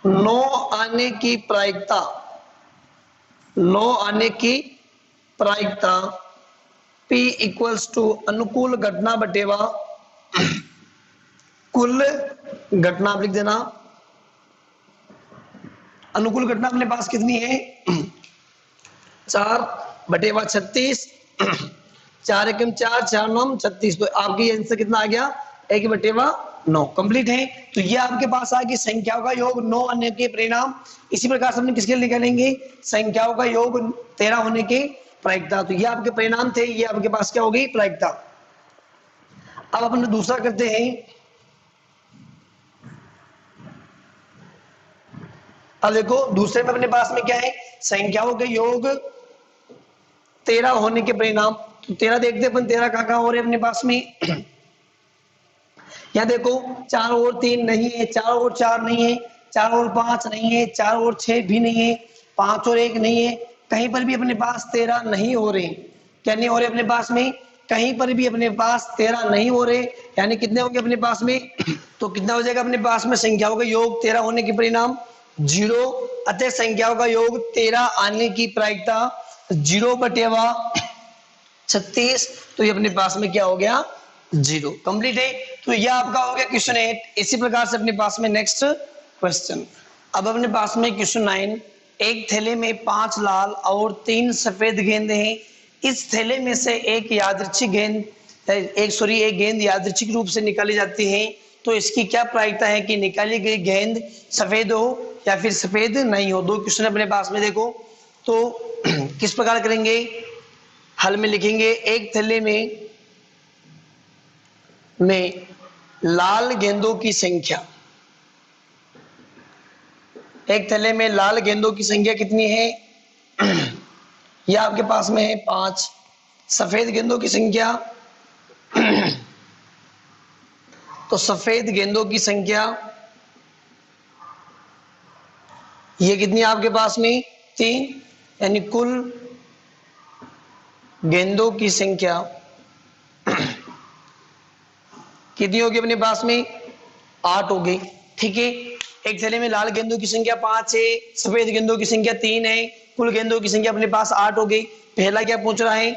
9 आने की प्रायिकता, 9 आने की प्रायिकता P इक्वल्स टू अनुकूल घटना बटेवा कुल घटना, लिख देना। अनुकूल घटना अपने पास कितनी है, 4 बटेवा 36, 4 एकम 4, 4 9 36। तो आपकी आंसर कितना आ गया, 1 बटेवा 9 कंप्लीट है। तो ये आपके पास आ गई संख्याओं का योग 9 आने के परिणाम। इसी प्रकार से हम किसके निकालेंगे, संख्याओं का योग 13 होने के प्रायिकता। तो ये आपके परिणाम थे, ये आपके पास क्या हो गई, प्रायिकता। अब अपन दूसरा करते हैं। अब देखो दूसरे में अपने पास में क्या है, संख्याओं के योग 13 होने के परिणाम। तो 13 देखते अपन 13 कहां हो रहे अपने पास में। यहाँ देखो 4 और 3 नहीं है, 4 और 4 नहीं है, 4 और 5 नहीं है, 4 और 6 भी नहीं है, 5 और 1 नहीं है, कहीं पर भी अपने पास 13 नहीं हो रहे। क्या नहीं हो रहे अपने पास में, कहीं पर भी अपने पास 13 नहीं हो रहे, यानी कितने होंगे अपने पास में तो कितना हो जाएगा अपने पास में संख्याओं का योग 13 होने के परिणाम 0, अतः संख्याओं का योग 13 आने की प्रायिकता 0/36। तो ये अपने पास में क्या हो गया 0 कंप्लीट है। तो यह आपका हो गया क्वेश्चन 8। इसी प्रकार से अपने पास में नेक्स्ट क्वेश्चन, अब अपने पास में क्वेश्चन 9, एक थैले में 5 लाल और 3 सफेद गेंद हैं। इस थैले में से एक गेंद यादृच्छिक रूप से निकाली जाती है, तो इसकी क्या प्रायिकता है कि निकाली गई गेंद सफेद हो या फिर सफेद नहीं हो। दो क्वेश्चन अपने पास में देखो, तो किस प्रकार करेंगे, हल में लिखेंगे एक थैले में लाल गेंदों की संख्या, एक थैले में लाल गेंदों की संख्या कितनी है यह आपके पास में है 5, सफेद गेंदों की संख्या तो सफेद गेंदों की संख्या ये कितनी है आपके पास में 3, यानी कुल गेंदों की संख्या कितनी होगी अपने पास में 8 होगी। ठीक है, एक थैले में लाल गेंदों की संख्या 5 है, सफेद गेंदों की संख्या 3 है, कुल गेंदों की संख्या अपने पास 8 हो गई। पहला क्या पूछ रहा है,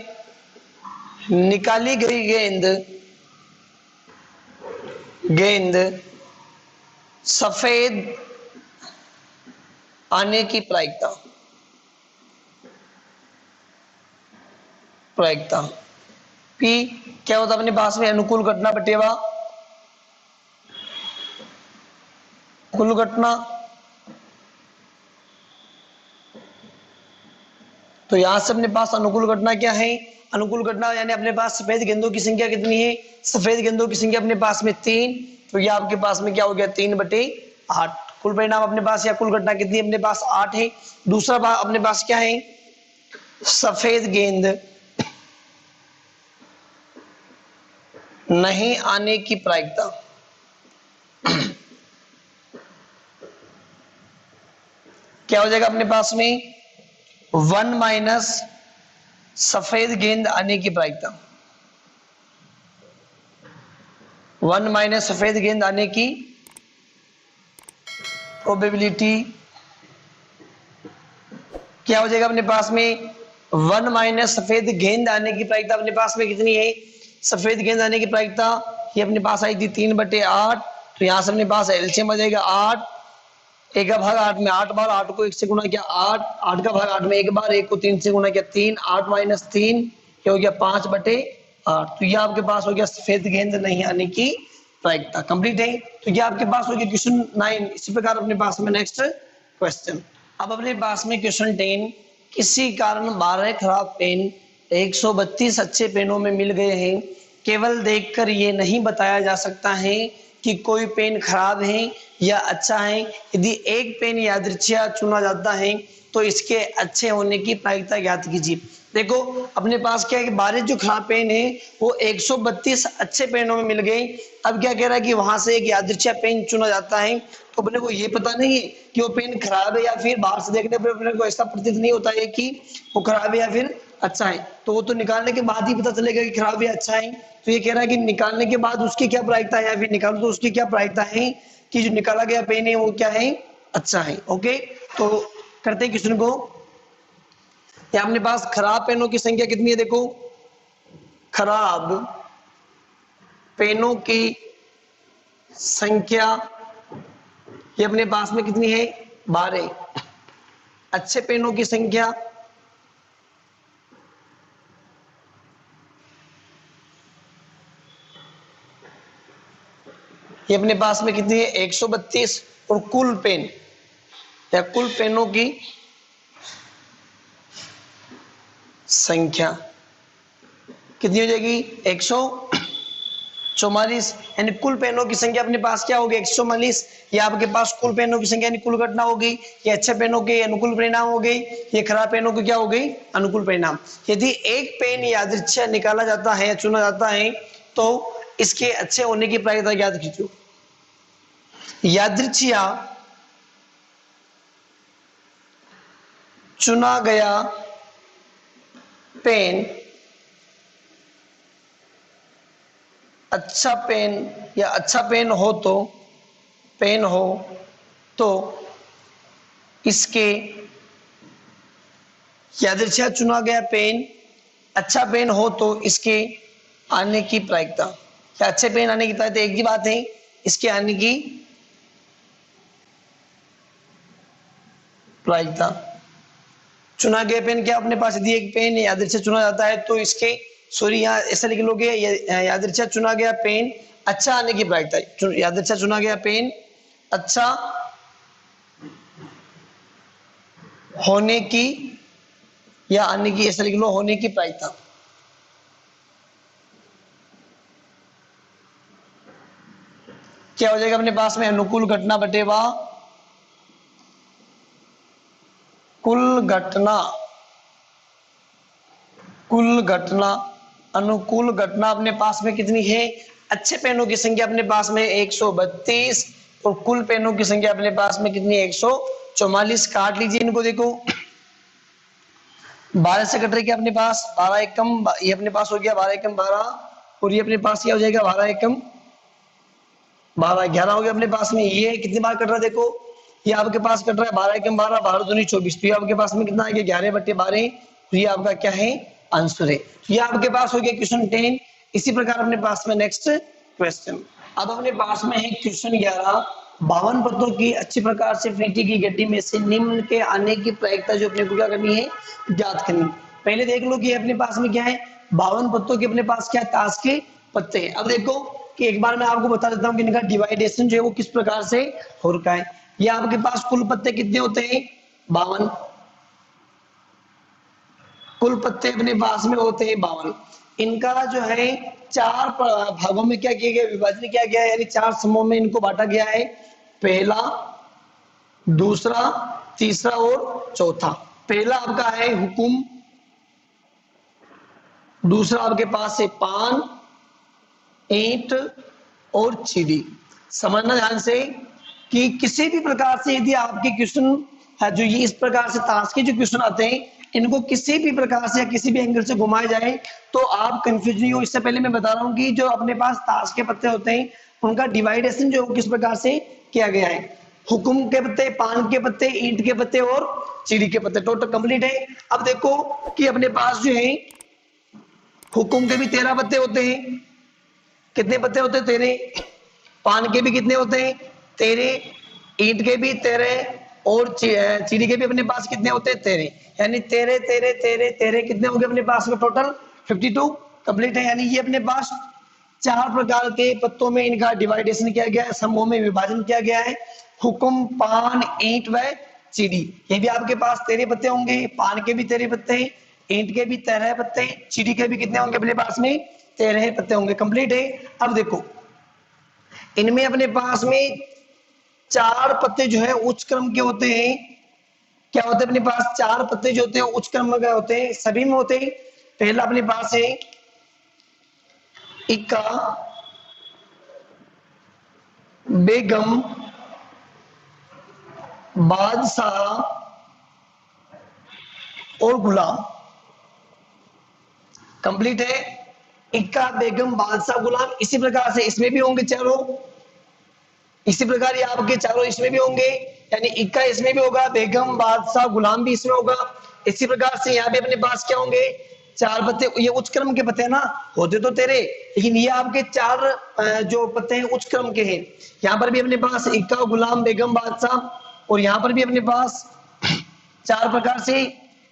निकाली गई गेंद सफेद आने की प्रायिकता पी क्या होता है अपने पास में अनुकूल घटना बटेवा कुल घटना। तो यहां से अपने पास अनुकूल घटना क्या है, अनुकूल घटना यानी अपने पास सफेद गेंदों की संख्या कितनी है, सफेद गेंदों की संख्या अपने पास में 3, तो ये आपके पास में क्या हो गया 3/8। कुल परिणाम अपने पास या कुल घटना कितनी अपने पास 8 है। दूसरा बात अपने पास क्या है, सफेद गेंद नहीं आने की प्रायिकता क्या हो जाएगा अपने पास में 1 माइनस सफेद गेंद आने की प्रायिकता, 1 माइनस सफेद गेंद आने की प्रोबेबिलिटी क्या हो जाएगा अपने पास में 1 माइनस सफेद गेंद आने की प्रायिकता अपने पास में कितनी है, सफेद गेंद आने की प्रायिकता ये अपने पास आई थी 3/8, तो यहां से अपने पास एलसीएम आ जाएगा 8, 1 का भाग 8 में 8 बार, 8 को 1 से गुणा किया 8, 8 का भाग 8 में 1 बार, 1 को 3 से गुणा किया 3, 8 माइनस 3 क्या हो गया 5/8। तो ये आपके पास हो गया सफेद गेंद नहीं आने की प्रायिकता कंप्लीट है। तो ये आपके पास हो गया क्वेश्चन 9। इसी प्रकार अपने पास में नेक्स्ट क्वेश्चन, अब अपने पास में क्वेश्चन 10, किसी कारण 12 खराब पेन 132 अच्छे पेनों में मिल गए हैं, केवल देखकर ये नहीं बताया जा सकता है कि कोई पेन खराब है या अच्छा है। यदि एक पेन यादृच्छिक चुना जाता है तो इसके अच्छे होने की प्रायिकता ज्ञात कीजिए। देखो अपने पास क्या है कि 12 जो खराब पेन है वो 132 अच्छे पेनों में मिल गए। अब क्या कह रहा है कि वहां से एक यादृच्छिक पेन चुना जाता है, तो अपने को ये पता नहीं है कि वो पेन खराब है या फिर बाहर से देखने पर अपने को ऐसा प्रतीत नहीं होता है कि वो खराब है या फिर अच्छा है, तो वो तो निकालने के बाद ही पता चलेगा कि खराब है अच्छा है। तो ये कह रहा है कि निकालने के बाद उसकी क्या प्रायिकता है या फिर निकालो तो उसकी क्या प्रायिकता है कि जो निकाला गया पेन है वो क्या है अच्छा है। ओके, तो करते हैं क्वेश्चन को। या अपने पास खराब पेनों की संख्या कितनी है, देखो खराब पेनों की संख्या ये अपने पास में कितनी है 12, अच्छे पेनों की संख्या ये अपने पास में कितनी है 132, और कुल पेन या कुल पेनों की संख्या कितनी हो जाएगी 144, यानी कुल पेनों की संख्या अपने पास क्या होगी 144। ये आपके पास कुल पेनों की संख्या यानी कुल घटना होगी, ये अच्छे पेनों के अनुकूल परिणाम हो गई, ये खराब पेनों की क्या हो गई अनुकूल परिणाम। यदि एक पेन यादृच्छिक निकाला जाता है चुना जाता है तो इसके अच्छे होने की प्रायिकता याद कीजिए। यादृच्छिक चुना गया पेन अच्छा पेन या अच्छा पेन हो तो इसके यादृच्छा चुना गया पेन अच्छा पेन हो तो इसके आने की प्रायिकता, क्या अच्छे पेन आने की प्रायिकता एक ही बात है, इसके आने की प्रायिकता। चुना गया पेन क्या अपने पास यदि एक पेन यादृच्छा चुना जाता है तो इसके सॉरी यहाँ ऐसा लिख लोगे यादृच्छा चुना गया पेन अच्छा आने की प्रायिकता, यादृच्छा चुना गया पेन अच्छा होने की या आने की ऐसा लिख लो होने की प्रायिकता। क्या हो जाएगा अपने पास में अनुकूल घटना बटेवा कुल घटना अनुकूल घटना अपने पास में कितनी है, अच्छे पेनों की संख्या अपने पास में 132 और कुल पेनों की संख्या अपने पास में कितनी है 144। काट लीजिए इनको, देखो 12 से कट रही क्या अपने पास 12 एकम, ये अपने पास हो गया 12 एकम 12 और ये अपने पास क्या हो जाएगा 12 एकम 12 11 हो गया अपने पास में। ये कितनी बार कट रहा है देखो, ये आपके पास कट रहा है 12 एकम 12 12 दूनी 24, तो ये आपके पास में कितना आ गया 11/12, तो ये आपका क्या है आंसर है। तो ये आपके पास हो गया क्वेश्चन 10। इसी प्रकार अपने पास में नेक्स्ट क्वेश्चन, अब अपने पास में है क्वेश्चन 11, 52 पत्तों की अच्छी प्रकार से फेंटी की गड्डी में से निम्न के आने की प्रायिकता जो अपने को क्या करनी है ज्ञात करनी। पहले देख लो कि अपने पास में क्या है 52 पत्तों के अपने पास क्या ताश के पत्ते हैं। अब देखो कि एक बार मैं आपको बता देता हूँ कि इनका डिवाइडेशन जो है वो किस प्रकार से हो रखा है। ये आपके पास कुल पत्ते कितने होते हैं 52, कुल पत्ते अपने पास में होते हैं 52। इनका जो है 4 भागों में क्या किया गया विभाजन किया गया है, यानी 4 समूह में इनको बांटा गया है, पहला दूसरा तीसरा और चौथा। पहला आपका है हुकुम, दूसरा आपके पास है पान ईंट और चीड़ी। समझना ध्यान से कि किसी भी प्रकार से यदि आपके क्वेश्चन है जो ये इस प्रकार से ताश के जो क्वेश्चन आते हैं इनको किसी भी प्रकार से या किसी भी एंगल से घुमाए जाए तो आप कंफ्यूज नहीं हो। इससे पहले मैं बता रहा हूं कि जो अपने पास ताश के पत्ते होते हैं उनका डिवाइडेशन जो किस प्रकार से किया गया है, हुकुम के पत्ते पान के पत्ते ईंट के पत्ते और चीड़ी के पत्ते, टोटल कंप्लीट है। अब देखो कि अपने पास जो है हुकुम के भी 13 पत्ते होते हैं, कितने पत्ते होते हैं 13, पान के भी कितने होते हैं 13, ईंट के भी 13 और चीनी के भी अपने पास कितने होते हैं 13, यानी 13 13 13 13 कितने होंगे अपने पास में टोटल 52 कंप्लीट है। यानी ये अपने पास 4 प्रकार के पत्तों में इनका डिवाइडेशन किया गया है, समूह में विभाजन किया गया है, हुकुम पान ईंट व चीनी। ये भी आपके पास 13 पत्ते होंगे, पान के भी 13 पत्ते, ईंट के भी 13 पत्ते, चीनी के भी कितने होंगे अपने पास में 13 पत्ते होंगे, कंप्लीट है। अब देखो इनमें अपने पास में 4 पत्ते जो है उच्च क्रम के होते हैं, क्या होते हैं अपने पास 4 पत्ते जो होते हैं उच्च क्रम के होते हैं, सभी में होते हैं। पहला अपने पास है इक्का बेगम बादशाह और गुलाम, कंप्लीट है। इक्का बेगम बादशाह गुलाम, इसी प्रकार से इसमें भी होंगे चारों, इसी प्रकार ये आपके चारों इसमें भी होंगे, यानी इक्का इसमें भी होगा, बेगम बादशाह गुलाम भी इसमें होगा। इसी प्रकार से यहाँ पे अपने पास क्या होंगे 4 पत्ते, ये उच्च क्रम के पत्ते हैं ना, होते तो तेरे लेकिन ये आपके 4 जो पत्ते हैं उच्च क्रम के हैं। यहाँ पर भी अपने पास इक्का गुलाम बेगम बादशाह और यहाँ पर भी अपने पास 4 प्रकार से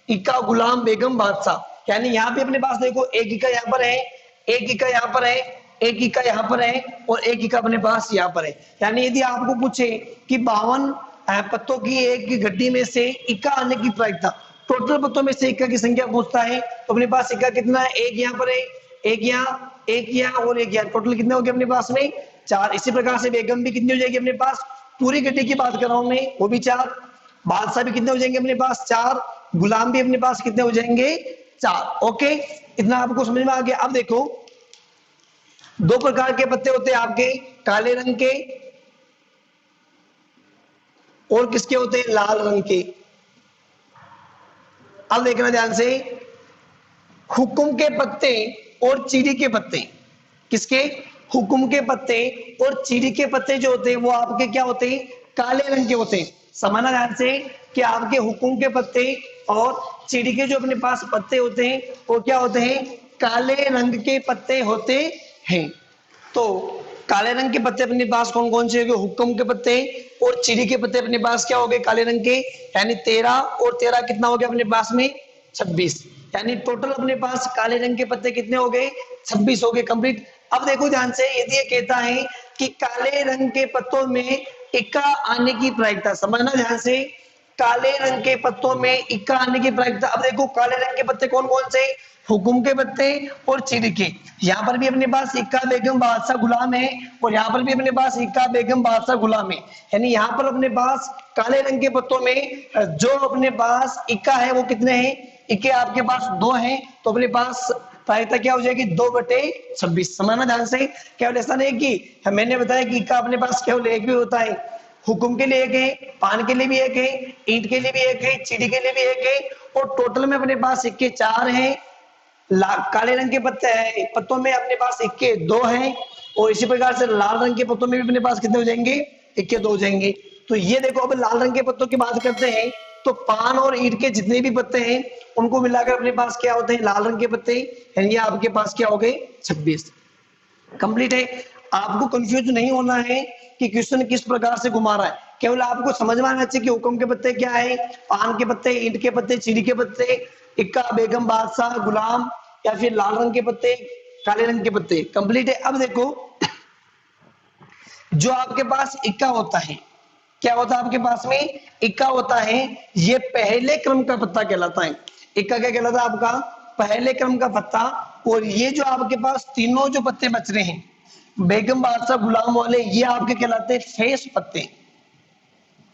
इक्का गुलाम बेगम बादशाह, यानी यहाँ पे अपने पास देखो एक इक्का यहाँ पर है, एक इक्का यहाँ पर है, एक इक्का यहाँ पर है और एक इक्का अपने पास यहाँ पर है। यानी यदि आपको पूछे कि 52 पत्तों की एक गड्डी में से इक्का आने की प्रायिकता, टोटल पत्तों में से इक्का की संख्या पूछता है तो अपने पास इक्का कितना है, एक यहाँ पर है, एक यहाँ और एक यहाँ, टोटल कितने हो गए अपने पास में 4। इसी प्रकार से बेगम भी कितनी हो जाएगी अपने पास, पूरी गड्डी की बात कर रहा हूं मैं, वो भी 4, बादशाह भी कितने हो जाएंगे अपने पास 4, गुलाम भी अपने पास कितने हो जाएंगे 4। ओके, इतना आपको समझ में आ गया। अब देखो 2 प्रकार के पत्ते होते हैं आपके, काले रंग के और किसके होते हैं लाल रंग के। अब देखना ध्यान से, हुकुम के पत्ते और चीनी के पत्ते, किसके हुकुम के पत्ते और चीड़ी के पत्ते जो होते हैं वो आपके क्या होते हैं, काले रंग के होते हैं। समझना ध्यान से कि आपके हुकुम के पत्ते और चीड़ी के जो अपने पास पत्ते होते हैं वो क्या होते हैं, काले रंग के पत्ते होते हैं। तो काले रंग के पत्ते अपने पास कौन कौन से हो गए, हुक्म के पत्ते और चिड़ी के पत्ते अपने पास क्या हो गए, काले रंग के, यानी 13 और 13 कितना हो गया अपने पास में 26, यानी टोटल अपने पास काले रंग के पत्ते कितने हो गए, 26 हो गए कंप्लीट। अब देखो ध्यान से, यदि ये कहता है कि काले रंग के पत्तों में इक्का आने की प्रायिकता, समझना ध्यान से, काले रंग के पत्तों में इक्का आने की प्रायिकता। अब देखो काले रंग के पत्ते कौन कौन से, हुकुम के पत्ते और चिड़ी के। यहाँ पर भी अपने पास इक्का बेगम बादशाह गुलाम है और यहाँ पर भी अपने पास इक्का बेगम बादशाह गुलाम है, यानी यहाँ पर अपने पास काले रंग के पत्तों में जो अपने पास इक्का है वो कितने हैं, इक्के आपके पास 2 हैं, तो अपने पास प्रायिकता क्या हो जाएगी 2/26। समझना ध्यान से, केवल ऐसा नहीं कि मैंने बताया कि इक्का अपने पास केवल एक भी होता है, हुकुम के लिए एक है, पान के लिए भी एक है, ईंट के लिए भी एक है, चीड़ी के लिए भी एक है, और टोटल में अपने पास इक्के 4 हैं। काले रंग के पत्ते हैं, पत्तों में अपने पास इक्के 2 हैं, और इसी प्रकार से लाल रंग के पत्तों में भी अपने पास कितने हो जाएंगे, इक्के 2 हो जाएंगे। तो ये देखो, अब लाल रंग के पत्तों की बात करते हैं तो पान और ईंट के जितने भी पत्ते हैं उनको मिलाकर अपने पास क्या होते हैं, लाल रंग के पत्ते, यानी ये आपके पास क्या हो गए 26। कंप्लीट है। आपको कंफ्यूज नहीं होना है कि क्वेश्चन किस प्रकार से घुमा रहा है, केवल आपको समझ में आना चाहिए कि हुक्म के पत्ते क्या है, पान के पत्ते, ईंट के पत्ते, चीड़ी के पत्ते, इक्का बेगम बादशाह गुलाम, या फिर लाल रंग के पत्ते, काले रंग के पत्ते। कंप्लीट है। अब देखो, जो आपके पास इक्का होता है, क्या होता है आपके पास में, इक्का होता है, ये पहले क्रम का पत्ता कहलाता है। इक्का क्या कहलाता है आपका, पहले क्रम का पत्ता। और ये जो आपके पास तीनों जो पत्ते बच रहे हैं बेगम बादशाह गुलाम वाले, ये आपके कहलाते हैं फेस पत्ते।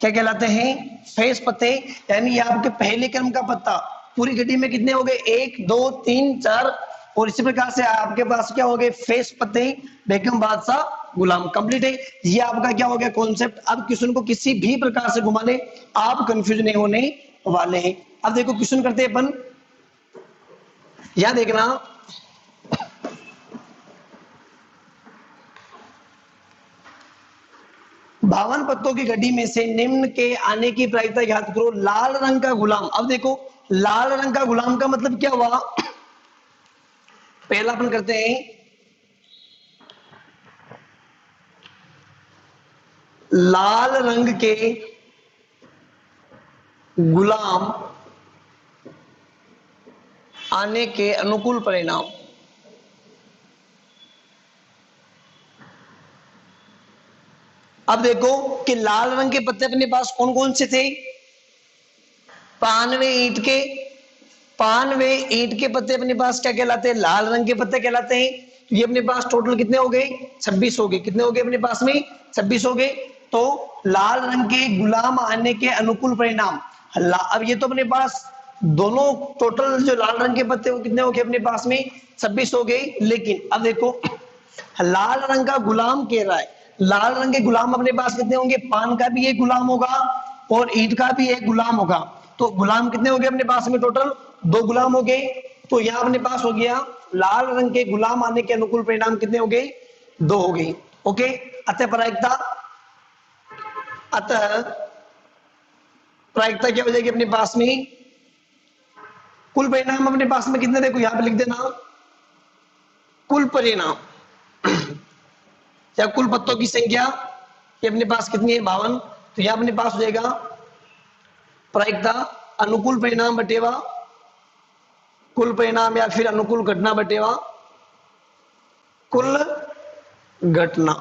क्या कहलाते हैं, फेस पत्ते, यानी ये आपके पहले क्रम का पत्ता। पूरी गड्डी में कितने हो गए, 1 2 3 4, और इसी प्रकार से आपके पास क्या हो गए, फेस पत्ते बेगम बादशाह गुलाम। कंप्लीट है। ये आपका क्या हो गया कॉन्सेप्ट। अब क्वेश्चन को किसी भी प्रकार से घुमाने आप कंफ्यूज नहीं होने वाले हैं। अब देखो क्वेश्चन करते हैं अपन, यहां देखना, बावन पत्तों की गड्डी में से निम्न के आने की प्रायिकता याद करो। लाल रंग का गुलाम, अब देखो लाल रंग का गुलाम का मतलब क्या हुआ, पहला अपन करते हैं, लाल रंग के गुलाम आने के अनुकूल परिणाम। अब देखो कि लाल रंग के पत्ते अपने पास कौन कौन से थे, पान व ईंट के, पान व ईंट के पत्ते अपने पास क्या कहलाते हैं, लाल रंग के पत्ते कहलाते हैं। तो ये अपने पास टोटल कितने हो गए, 26 हो गए। कितने हो गए अपने पास में, 26 हो गए। तो लाल रंग के गुलाम आने के अनुकूल परिणाम, अब ये तो अपने पास दोनों टोटल जो लाल रंग के पत्ते वो कितने हो गए अपने पास में 26 हो गए। लेकिन अब देखो लाल रंग का गुलाम कह रहा है, लाल रंग के गुलाम अपने पास कितने होंगे, पान का भी एक गुलाम होगा और ईंट का भी एक गुलाम होगा। तो गुलाम कितने हो गए अपने पास में, टोटल 2 गुलाम हो गए। तो यहां अपने पास हो गया लाल रंग के गुलाम आने के अनुकूल परिणाम कितने हो गए, 2 हो गए। ओके, अतः प्रायिकता, अतः प्रायिकता क्या हो जाएगी अपने पास में, कुल परिणाम अपने पास में कितने, देखो यहां पे लिख देना, कुल परिणाम या कुल पत्तों की संख्या ये अपने पास कितनी है, 52। तो यह अपने पास हो जाएगा प्रायिकता अनुकूल परिणाम बटेवा कुल परिणाम, या फिर अनुकूल घटना बटेवा कुल घटना।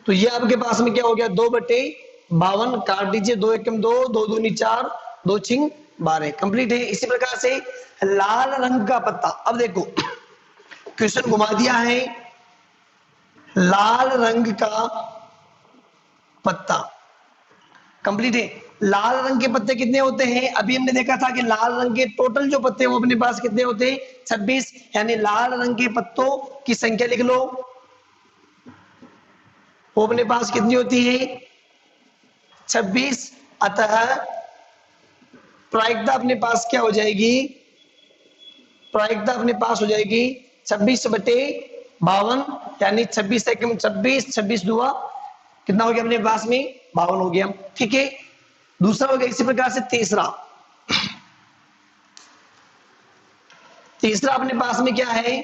तो ये आपके पास में क्या हो गया, 2/52 काट दीजिए, 2 एकम 2, 2 दूनी 4, 2 छिंग 12। कंप्लीट है। इसी प्रकार से लाल रंग का पत्ता, अब देखो क्वेश्चन घुमा दिया है, लाल रंग का पत्ता। कंप्लीट है। लाल रंग के पत्ते कितने होते हैं, अभी हमने देखा था कि लाल रंग के टोटल जो पत्ते वो अपने पास कितने होते हैं, 26। यानी लाल रंग के पत्तों की संख्या लिख लो, वो अपने पास कितनी होती है, 26। अतः प्रायिकता अपने पास क्या हो जाएगी, प्रायिकता अपने पास हो जाएगी 26/52। 52 यानी 26 से 26, 26 दुआ कितना हो गया अपने पास में 52 हो गया। ठीक है, दूसरा हो गया इसी प्रकार से तीसरा अपने पास में क्या है,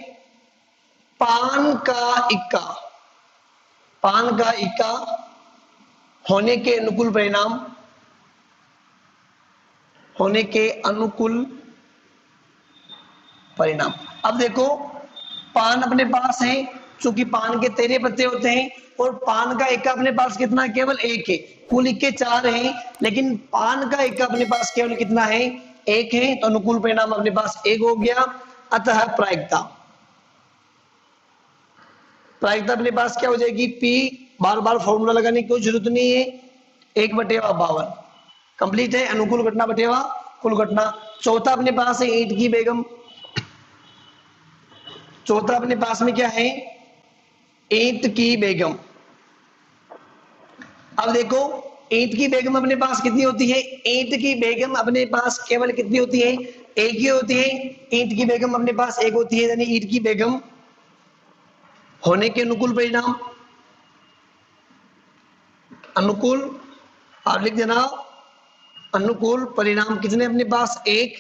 पान का इक्का, पान का इक्का होने के अनुकूल परिणाम, होने के अनुकूल परिणाम। अब देखो पान अपने पास है, चूंकि पान के 13 पत्ते होते हैं और पान का इक्का अपने पास कितना है, केवल एक है। कुल इक्के 4 हैं, लेकिन पान का इक्का अपने पास केवल कितना है, एक है। तो अनुकूल परिणाम अपने पास एक हो गया। अतः प्रायिकता, प्रायिकता अपने पास क्या हो जाएगी, पी, बार बार फॉर्मूला लगाने की कोई जरूरत नहीं है, 1/52 कंप्लीट है। अनुकूल घटना बटेवा कुल घटना। चौथा अपने पास है ईंट की बेगम, चौथा अपने पास में क्या है, ईंट की बेगम। अब देखो ईंट की बेगम अपने पास कितनी होती है, ईंट की बेगम अपने पास केवल कितनी होती है, एक ही होती है। ईंट की बेगम अपने पास एक होती है, यानी ईंट की बेगम होने के अनुकूल परिणाम, अनुकूल, आप लिख देना अनुकूल परिणाम कितने अपने पास, एक।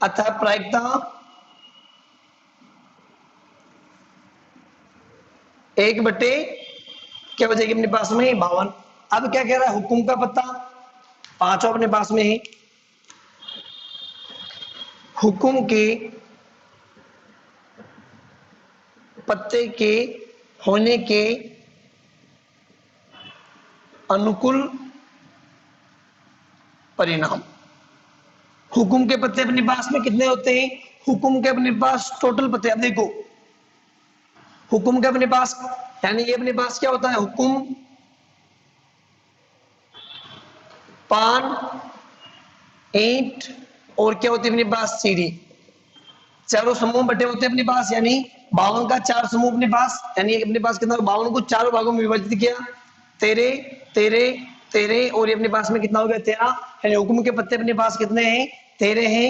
अतः प्रायिकता 1/, क्या हो जाएगी अपने पास में 52। अब क्या कह रहा है, हुकुम का पत्ता 5 अपने पास में है, हुकुम के पत्ते के होने के अनुकूल परिणाम। हुकुम के पत्ते अपने पास में कितने होते हैं, हुकुम के अपने पास टोटल पत्ते, अब देखो हुकुम के अपने पास, यानी ये अपने पास क्या होता है, हुकुम, पान, ईंट और क्या होती है अपने पास, सीढ़ी, चारों समूह बटे होते हैं अपने पास। यानी 52 का 4 समूह अपने पास, यानी अपने पास कितना, 52 को 4 भागों में विभाजित किया, 13, 13, 13 और ये अपने पास में कितना हो गया, 13। यानी हुकुम के पत्ते अपने पास कितने हैं, 13 हैं।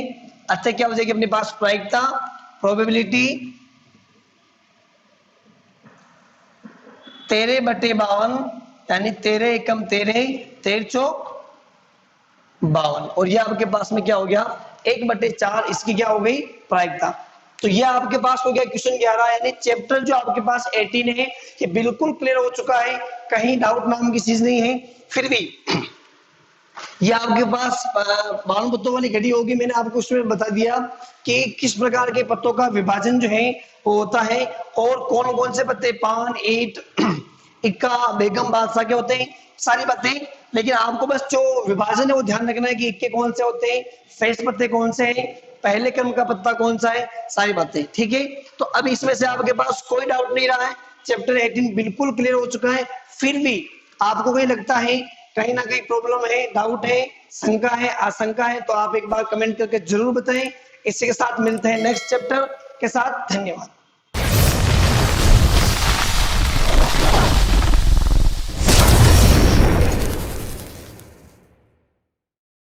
अच्छा क्या हो जाएगी अपने पास, प्रायिकता, प्रोबेबिलिटी 13/52, यानी 13 एकम 13, 13 चौक 52, और ये आपके पास में क्या हो गया, 1/4 इसकी क्या हो गई, प्रायिकता। तो ये आपके पास हो गया क्वेश्चन 11, यानी चैप्टर जो आपके पास 18 है ये बिल्कुल क्लियर हो चुका है, कहीं डाउट नाम की चीज नहीं है। फिर भी ये आपके पास 52 पत्तों वाली घड़ी होगी, मैंने आपको उसमें बता दिया कि किस प्रकार के पत्तों का विभाजन जो है वो होता है, और कौन कौन से पत्ते, पान, ईंट, इक्का, बेगम, बादशाह के होते हैं, सारी बातें। लेकिन आपको बस जो विभाजन है वो ध्यान रखना है कि इक्के कौन से होते हैं, शेष पत्ते कौन से हैं, पहले क्रम का पत्ता कौन सा है, सारी बातें। ठीक है, तो अब इसमें से आपके पास कोई डाउट नहीं रहा है, चैप्टर 18 बिल्कुल क्लियर हो चुका है। फिर भी आपको कहीं लगता है, कहीं ना कहीं प्रॉब्लम है, डाउट है, शंका है, आशंका है, तो आप एक बार कमेंट करके जरूर बताएं। इसी के साथ मिलते हैं नेक्स्ट चैप्टर के साथ। धन्यवाद।